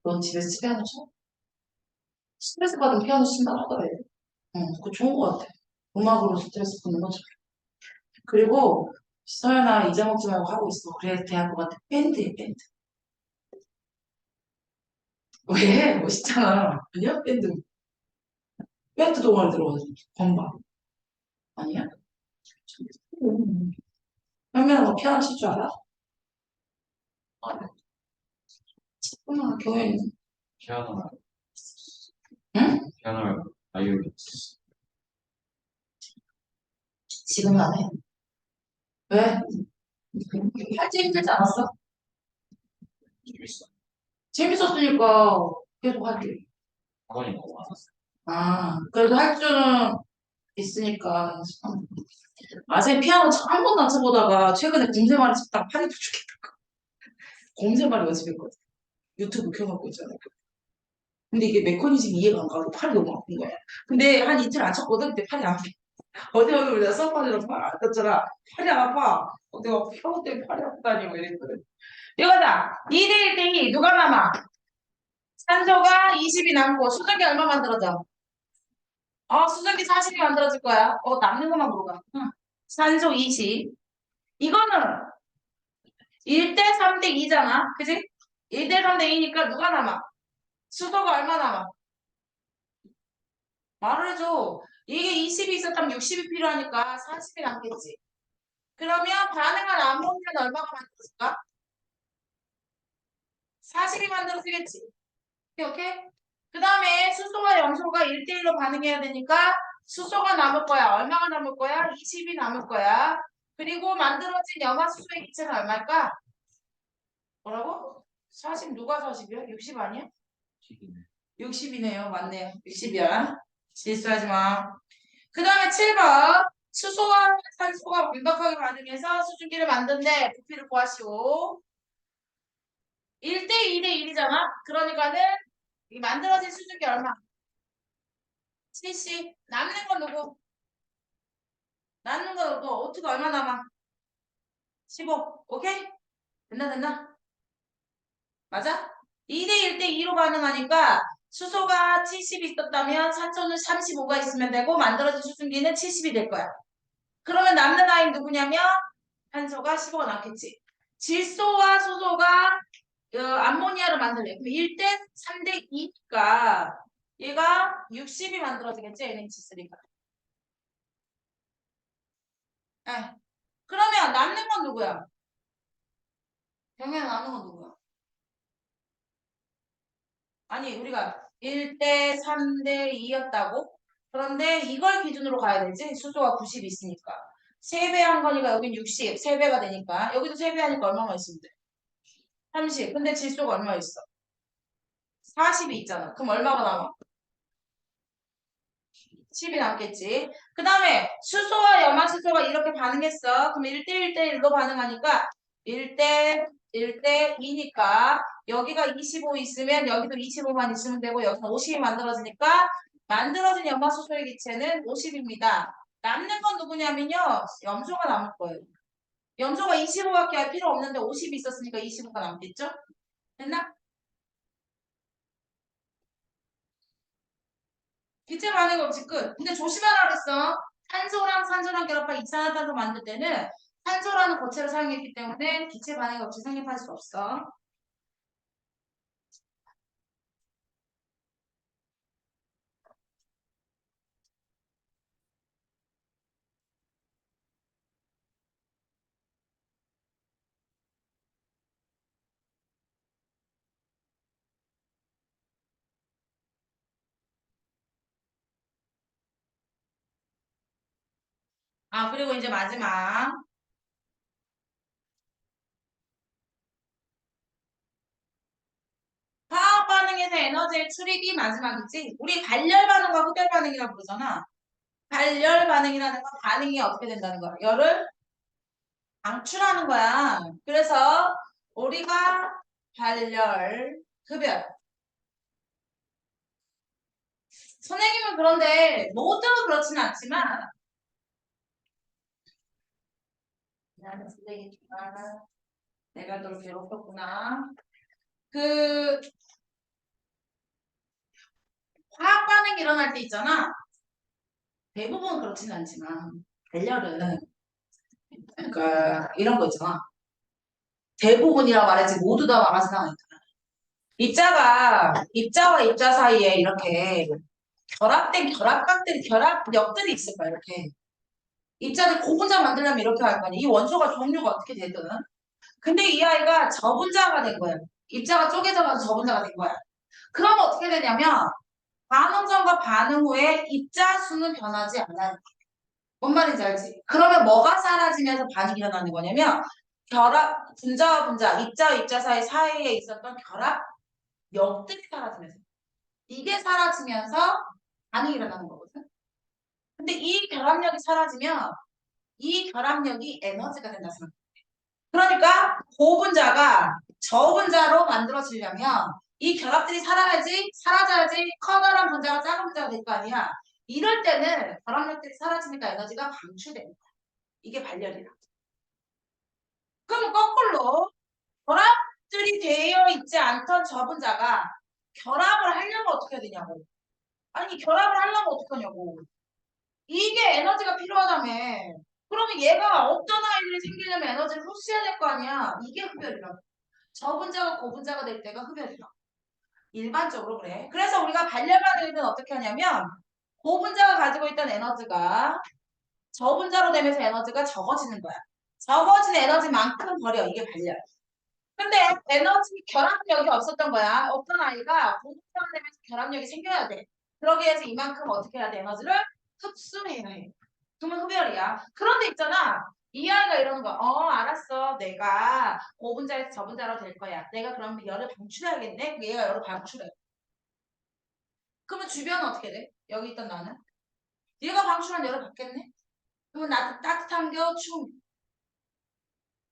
넌 집에서 피아노 쳐? 스트레스 받으면 피아노 친다 하더래. 응, 그거 좋은 거 같아. 음악으로 스트레스 푸는 거죠. 그리고 서연아 잊어먹지 말고 하고 있어. 그래야 대학교 같아. 밴드에 밴드. 왜? 멋있잖아. 아니야? 밴드. 밴드 동아리 들어가지고. 건반. 아니야? 현민아 너 피아노 칠 줄 알아? 아니, 쳤구나, 교회. 피아노, 응? 피아노, 아이오리. 지금은 안 해. 왜? 할때 힘들지 않았어? 재밌어. 재밌었으니까 계속 할게. 학원이 너무 많았어. 아, 그래도 할 줄은 있으니까. 아재 피아노 한 번도 안 쳐보다가 최근에 곰새말이 쳤다가 팔이 부족했다. 곰새말이 연습했거든. 유튜브 켜놓고 있잖아. 근데 이게 메커니즘이 이해가 안 가고 팔이 너무 아픈 거야. 근데 한 이틀 안 쳤거든? 근데 팔이 안 아파. 어제 오늘 내가 수업하느라 팔 안 떴잖아. 팔이 안 아파. 내가 피아노 때문에 팔이 아프다니 뭐 이랬거든. 이거다. 2대 1대2 누가 남아? 산소가 20이 남고 수증기 얼마 만들어져? 수증기 40이 만들어질 거야. 남는 것만 물어봐. 응. 산소 20. 이거는 1대 3대 2잖아. 그지? 1대 3대 2니까 누가 남아? 수소가 얼마 남아? 말을 해줘. 이게 20이 있었다면 60이 필요하니까 40이 남겠지. 그러면 반응한 암모니아는 얼마가 만들어질까? 40이 만들어지겠지. 오케이? 그 다음에 수소와 염소가 1대1로 반응해야 되니까 수소가 남을 거야. 얼마가 남을 거야? 20이 남을 거야. 그리고 만들어진 염화수소의 기체는 얼마일까? 뭐라고? 40 누가 40이야? 60 아니야? 튀기네. 60이네요. 맞네요. 60이야. 실수하지 마. 그 다음에 7번. 수소와 산소가 밀접하게 반응해서 수증기를 만드는데 부피를 구하시오. 1대 2대 1이잖아. 그러니까는 이 만들어진 수증기 얼마? 70. 남는 건 누구? 남는 건 누구? 오트가 얼마 남아? 15. 오케이? 됐나? 맞아? 2대 1대 2로 반응하니까 수소가 70이 있었다면 산소는 35가 있으면 되고 만들어진 수증기는 70이 될 거야. 그러면 남는 아이는 누구냐면 산소가 15가 남겠지. 질소와 수소가 암모니아를 만들래. 그럼 1대 3대 2니까 얘가 60이 만들어지겠지. NH3가. 네. 그러면 남는 건 누구야? 병행 남는 건 누구야? 아니 우리가 1대 3대 2였다고? 그런데 이걸 기준으로 가야 되지. 수소가 90이 있으니까. 3배 한 거니까 여긴 60, 3배가 되니까. 여기도 3배 하니까 얼마만 있으면 돼? 30. 근데 질소가 얼마 있어? 40이 있잖아. 그럼 얼마가 남아? 10이 남겠지. 그 다음에 수소와 염화수소가 이렇게 반응했어. 그럼 1대 1대 1로 반응하니까 1대 1대 2니까 여기가 25 있으면 여기도 25만 있으면 되고 여기는 50이 만들어지니까 만들어진 염화수소의 기체는 50입니다. 남는 건 누구냐면요. 염소가 남을 거예요. 염소가 25밖에 할 필요 없는데 50이 있었으니까 25가 남겠죠? 됐나? 기체 반응 없이 끝. 근데 조심하라 그랬어. 탄소랑 산소랑 결합한 이산화탄소 만들 때는 탄소라는 고체를 사용했기 때문에 기체 반응 없이 성립할 수 없어. 아, 그리고 이제 마지막. 화학 반응에서 에너지의 출입이 마지막이지. 우리 발열 반응과 흡열 반응이라고 부르잖아. 발열 반응이라는 건 반응이 어떻게 된다는 거야? 열을 방출하는 거야. 그래서 우리가 발열, 흡열. 선생님은 그런데 모두 그렇지는 않지만 나는 선생님이지만 내가 널 괴롭혔구나. 그 화학 반응이 일어날 때 있잖아. 대부분 그렇지는 않지만 발열은 그러니까 이런 거 있잖아. 대부분이라 말하지 모두 다 말하지는 않아. 입자와 입자 사이에 이렇게 결합된 결합력들이 있을 거야, 이렇게. 입자를 고분자 만들려면 이렇게 할 거니. 이 원소가 종류가 어떻게 되든. 근데 이 아이가 저분자가 된 거야. 입자가 쪼개져가지고 저분자가 된 거야. 그럼 어떻게 되냐면, 반응 전과 반응 후에 입자 수는 변하지 않아요. 뭔 말인지 알지? 그러면 뭐가 사라지면서 반응이 일어나는 거냐면, 분자와 분자, 입자와 입자 사이에 있었던 결합력들이 사라지면서. 이게 사라지면서 반응이 일어나는 거거든. 근데 이 결합력이 사라지면 이 결합력이 에너지가 된다 생각. 그러니까 고분자가 저분자로 만들어지려면 이 결합들이 사라져야지 커다란 분자가 작은 분자가 될 거 아니야. 이럴 때는 결합력들이 사라지니까 에너지가 방출되는 거야. 이게 발열이야. 그럼 거꾸로 결합들이 되어 있지 않던 저분자가 결합을 하려면 어떻게 해야 되냐고. 아니 결합을 하려면 어떻게 하냐고. 이게 에너지가 필요하다며. 그러면 얘가 어떤 아이들이 생기려면 에너지를 흡수해야 될 거 아니야. 이게 흡열이라고. 저분자가 고분자가 될 때가 흡열이라고. 일반적으로 그래. 그래서 우리가 발열 반응은 어떻게 하냐면 고분자가 가지고 있던 에너지가 저분자로 되면서 에너지가 적어지는 거야. 적어진 에너지만큼 버려. 이게 발열. 근데 에너지 결합력이 없었던 거야. 어떤 아이가 고분자가 되면서 결합력이 생겨야 돼. 그러기 위해서 이만큼 어떻게 해야 돼? 에너지를 흡수해야 해. 그러면 흡열이야. 그런데 있잖아. 이 아이가 이러는 거야. 알았어. 내가 고분자에서 저분자로 될 거야. 내가 그럼 열을 방출해야겠네? 얘가 열을 방출해. 그러면 주변은 어떻게 돼? 여기 있던 나는? 얘가 방출한 열을 받겠네? 그러면 나도 따뜻한 겨, 추운 겨.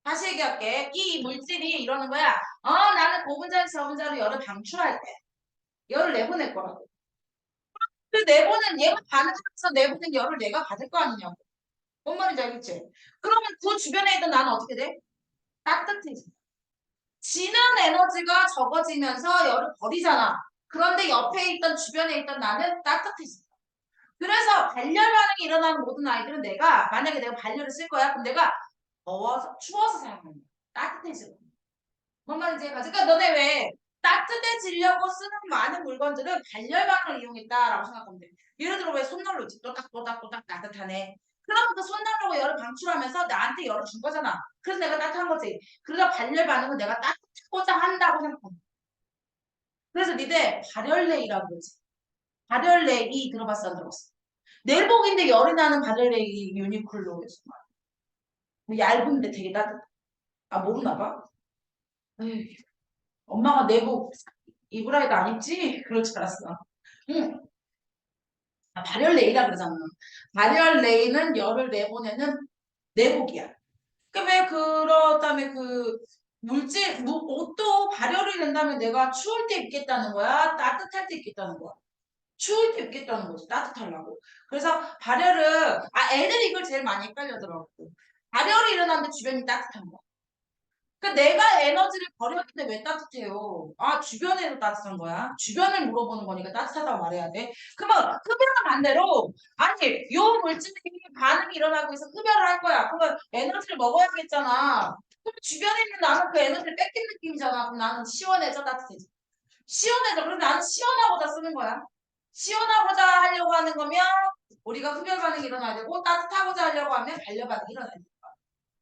다시 얘기할게. 이 물질이 이러는 거야. 나는 고분자에서 저분자로 열을 방출할 때. 열을 내보낼 거라고. 그 내보낸 얘가 반응하면서 내보낸 열을 내가 받을 거 아니냐고. 뭔 말인지 알겠지? 그러면 그 주변에 있던 나는 어떻게 돼? 따뜻해져. 지는 에너지가 적어지면서 열을 버리잖아. 그런데 옆에 있던 주변에 있던 나는 따뜻해져. 그래서 발열 반응이 일어나는 모든 아이들은 만약에 내가 발열을 쓸 거야. 그럼 내가 추워서 사용하는 거야. 따뜻해지고. 뭔 말인지 해가지고. 그러니까 너네 왜 따뜻해지려고 쓰는 많은 물건들은 발열 반응을 이용했다라고 생각하면 돼. 예를 들어 왜 손난로 있지? 또딱또딱또딱 따뜻하네. 그러면 그 손난로가 열을 방출하면서 나한테 열을 준 거잖아. 그래서 내가 따뜻한 거지. 그러다 발열 반응은 내가 따뜻하고자 한다고 생각하면 돼. 그래서 니들 발열레이라고 그러지. 발열레이 들어봤어 안 들어봤어? 내복인데 열이 나는 발열레이 유니클로에서 뭐 얇은데 되게 따뜻해. 아 모르나 봐. 에이, 엄마가 내복 입으라 해도 안 입지? 그럴 줄 알았어. 응. 아, 발열레이라 그러잖아. 발열레이는 열을 내보내는 내복이야. 왜 그렇다면 옷도 발열이 된다면 내가 추울 때 입겠다는 거야? 따뜻할 때 입겠다는 거야? 추울 때 입겠다는 거지. 따뜻하려고. 그래서 애들이 이걸 제일 많이 헷갈려더라고. 발열이 일어나는데 주변이 따뜻한 거야. 그러니까 내가 에너지를 버렸는데 왜 따뜻해요? 주변에도 따뜻한 거야. 주변을 물어보는 거니까 따뜻하다고 말해야 돼. 그러면 흡연은 반대로 아니 요 물질이 반응이 일어나고 있어 흡연을 할 거야. 그러면 에너지를 먹어야겠잖아. 그럼 주변에 있는 나는 그 에너지를 뺏긴 느낌이잖아. 그럼 나는 시원해져 따뜻해져. 시원해져. 그럼 나는 시원하고자 쓰는 거야. 시원하고자 하려고 하는 거면 우리가 흡연 반응이 일어나야 되고 따뜻하고자 하려고 하면 반려 반응이 일어나야 돼.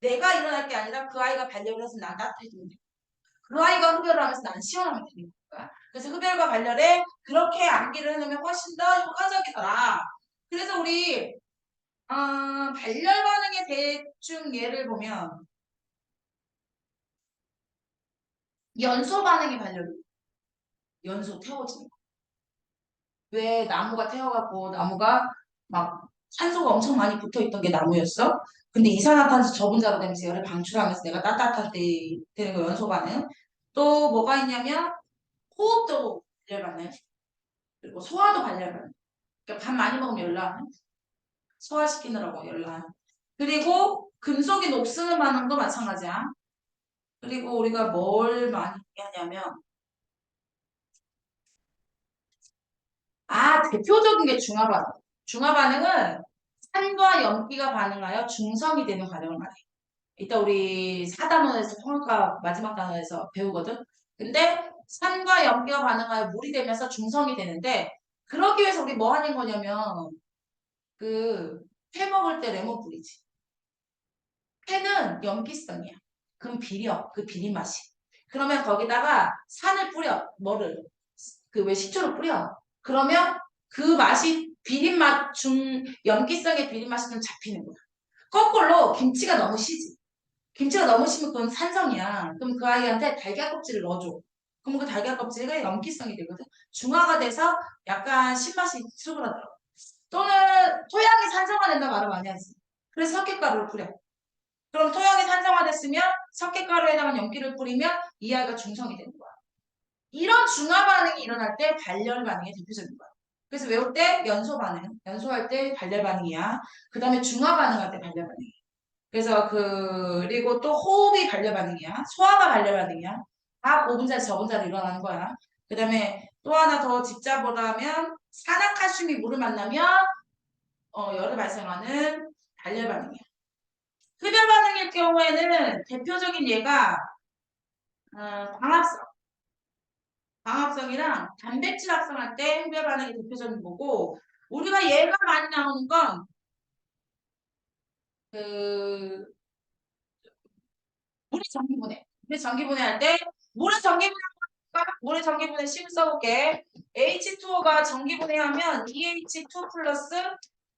내가 일어날 게 아니라 그 아이가 발열을 해서 난 따뜻해지면 돼. 그 아이가 흡열을 하면서 난 시원하면 되는 거야. 그래서 흡열과 발열에 그렇게 암기를 해놓으면 훨씬 더 효과적이더라. 그래서 우리 발열 반응의 대충 예를 보면 연소 반응의 발열. 연소 태워지는 거. 왜 나무가 태워갖고 나무가 막 산소가 엄청 많이 붙어있던 게 나무였어? 근데 이산화탄소 저분자로 되면서 열을 방출하면서 내가 따뜻할 때 되는 거 연소 반응. 또 뭐가 있냐면 호흡도 발열 반응. 그리고 소화도 발열 반응. 그러니까 밥 많이 먹으면 열나. 소화시키느라고 열나. 그리고 금속이 녹슬는 반응도 마찬가지야. 그리고 우리가 뭘 많이 하냐면 대표적인 게 중화 반응. 중화 반응은 산과 염기가 반응하여 중성이 되는 과정을 말해. 이따 우리 4단원에서 통합과 마지막 단원에서 배우거든. 근데 산과 염기가 반응하여 물이 되면서 중성이 되는데 그러기 위해서 우리 뭐 하는 거냐면 회 먹을 때 레몬 뿌리지. 회는 염기성이야. 그럼 비려. 그 비린 맛이. 그러면 거기다가 산을 뿌려. 뭐를? 그 왜 식초를 뿌려. 그러면 그 맛이 비린 맛 염기성의 비린 맛이 좀 잡히는 거야. 거꾸로 김치가 너무 시지. 김치가 너무 심으면 그건 산성이야. 그럼 그 아이한테 달걀 껍질을 넣어줘. 그럼 그 달걀 껍질이 염기성이 되거든. 중화가 돼서 약간 신맛이 수그러들어. 또는 토양이 산성화된다 말을 많이 하지. 그래서 석회가루를 뿌려. 그럼 토양이 산성화됐으면 석회가루에 다가 염기를 뿌리면 이 아이가 중성이 되는 거야. 이런 중화 반응이 일어날 때 발열 반응이 대표적인 거야. 그래서 외울 때 연소 반응, 연소할 때 발열 반응이야. 그 다음에 중화 반응할 때 발열 반응이야. 그래서 그리고 또 호흡이 발열 반응이야. 소화가 발열 반응이야. 다 고분자, 저분자로 일어나는 거야. 그 다음에 또 하나 더 짚자보라면 산화칼슘이 물을 만나면 열을 발생하는 발열 반응이야. 흡열 반응일 경우에는 대표적인 예가 광합성. 광합성이랑 단백질 합성할 때 흡열 반응이 대표적인 거고 우리가 얘가 많이 나오는 건 그 물의 전기분해. 물의 전기분해 할 때 물의 전기분해 물의 전기분해 식을 써볼게. H2O가 전기분해하면 EH2 플러스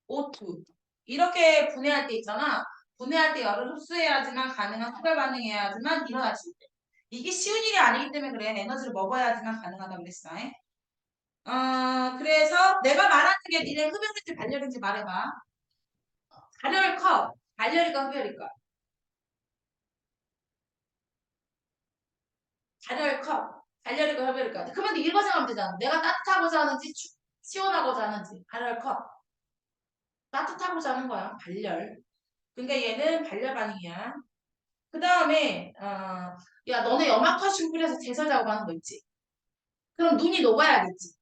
O2 이렇게 분해할 때 있잖아. 분해할 때 열을 흡수해야지만 가능한 흡열 반응해야지만 일어날 수 있대. 이게 쉬운 일이 아니기 때문에 그래. 에너지를 먹어야지만 가능하다고 그랬어. 그래서 내가 말하는 게 니네 흡연인지 발열인지 말해봐. 발열컵, 발열일까 흡열일까? 발열컵, 발열일까 흡열일까? 그러면 이거 생각하면 되잖아. 내가 따뜻하고자 하는지 시원하고자 하는지 발열컵. 따뜻하고자 하는 거야. 발열. 그러니까 얘는 발열 반응이야. 그 다음에 야 너네 염화칼슘 뿌려서 제설 작업하는 거 있지? 그럼 눈이 녹아야겠지.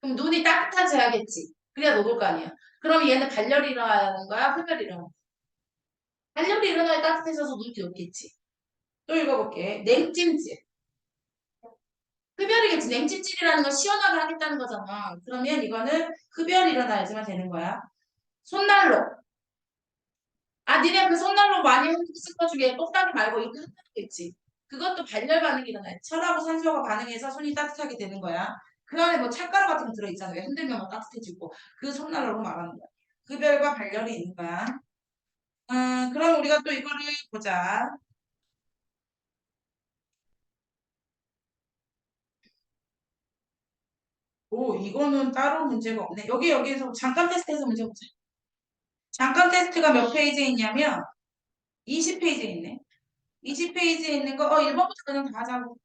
그럼 눈이 따뜻해져야겠지. 그래야 녹을 거 아니야. 그럼 얘는 발열이 일어나는 거야? 흡열이 일어나는 거야? 발열이 일어나야 따뜻해져서 눈이 녹겠지. 또 읽어볼게. 냉찜질. 흡열이겠지. 냉찜질이라는 건 시원하게 하겠다는 거잖아. 그러면 이거는 흡열이 일어나야지만 되는 거야. 손난로. 니네 그 손난로 많이 쓴 거 중에 똑딱이 말고 이렇게 흔드는 거 있지. 그것도 발열 반응이 일어나요. 철하고 산소가 반응해서 손이 따뜻하게 되는 거야. 그 안에 뭐 찰가루 같은 거 들어있잖아. 왜 흔들면 막 따뜻해지고. 그 손난로로 말하는 거야. 흡열과 발열이 있는 거야. 그럼 우리가 또 이거를 보자. 오, 이거는 따로 문제가 없네. 여기에서 잠깐 테스트해서 문제 보자. 잠깐 테스트가 몇 페이지에 있냐면 20페이지에 있네. 20페이지에 있는 거 1번부터 그냥 다 하자고.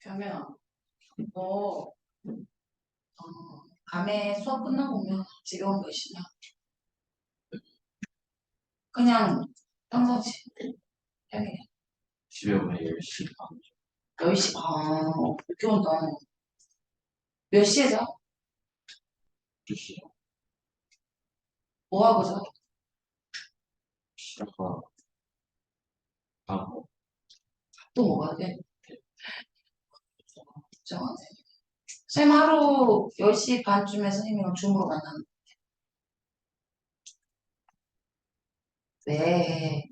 그러면 너 밤에 수업 끝나고 오면 집에 온 몇 시냐? 그냥 평상시 평일에 집에 오면 10시 반. 10시 반. 늦게 온다. 몇 시에 자? 2시. 뭐 하고 자? 시작하고. 하고. 또 먹어야 돼? 걱정하네. 쌤 하루 10시 반쯤에 선생님이랑 줌으로 만나는 왜?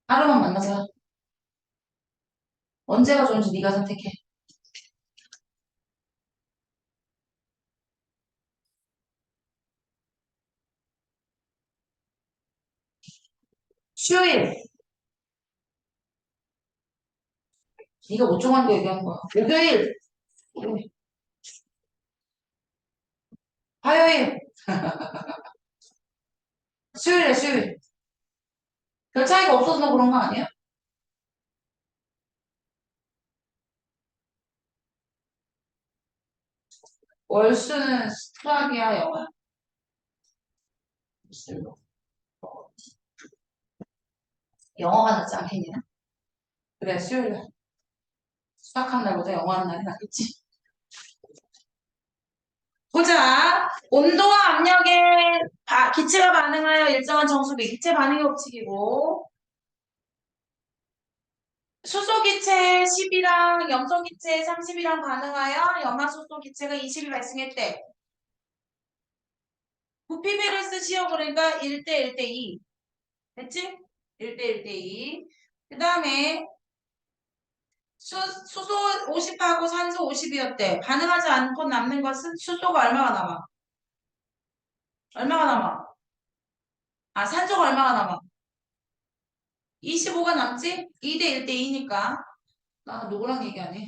하루만 만나자. 언제가 좋은지 네가 선택해. 수요일. 네가 못 정한 거 얘기하는 거야. 목요일. 목요일. 화요일. 수요일에 수요일. 별 차이가 없어서 그런 거 아니야? 월수는 수학이야, 영어야? 글쎄요. 영어가 낫지 않겠냐? 그래, 수요일. 수학한 날보다 영어 하는 날이 낫겠지. 보자. 온도와 압력에 기체가 반응하여 일정한 정수비. 기체 반응의 법칙이고. 수소 기체 10이랑 염소 기체 30이랑 반응하여 염화수소 기체가 20이 발생했대. 부피비를 쓰시오. 그러니까 1대 1대 2. 됐지? 1대 1대 2. 그 다음에 수소 50하고 산소 50이었대. 반응하지 않고 남는 것은 수소가 얼마가 남아? 얼마가 남아? 아, 산소가 얼마가 남아? 25가 남지? 2대 1대 2니까. 나 누구랑 얘기하니?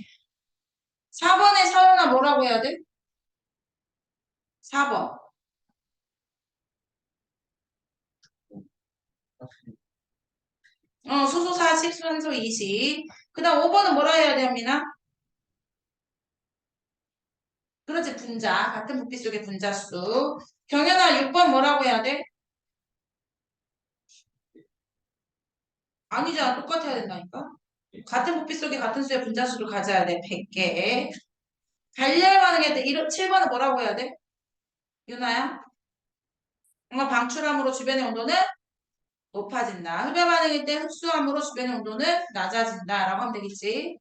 4번에 서연아 뭐라고 해야 돼? 4번. 수소 40, 산소 20. 그 다음 5번은 뭐라 해야 돼, 현민아? 그렇지, 분자. 같은 부피 속의 분자수. 경연아 6번 뭐라고 해야 돼? 아니잖아. 똑같아야 된다니까. 같은 부피 속에 같은 수의 분자수를 가져야 돼. 100개. 발열 반응할 때 7번은 뭐라고 해야 돼? 유나야? 뭔가 방출함으로 주변의 온도는 높아진다. 흡열 반응일 때 흡수함으로 주변의 온도는 낮아진다. 라고 하면 되겠지.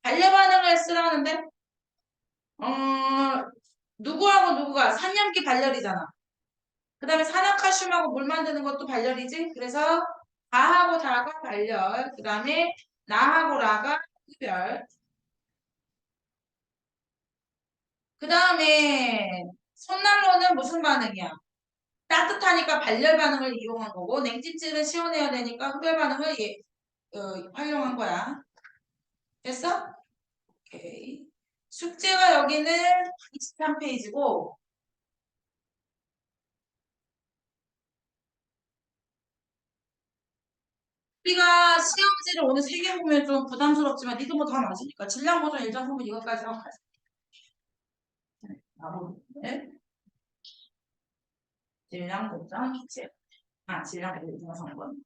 발열 반응을 쓰라는데 누구하고 누구가 산염기 발열이잖아. 그 다음에 산화칼슘하고 물 만드는 것도 발열이지. 그래서 다하고 다가 발열. 그 다음에 나하고 라가 흡열. 그 다음에 손난로는 무슨 반응이야? 따뜻하니까 발열 반응을 이용한 거고 냉찜질은 시원해야 되니까 흡열 반응을 활용한 거야. 됐어? 오케이. 숙제가 여기는 23페이지고 우리가 시험지를 오늘 3개 보면 좀 부담스럽지만 니도 뭐 다 맞으니까 질량 보존 일정 부분 이것까지 하고 가자. 네? 질량 보존 기체. 질량 보존 3번.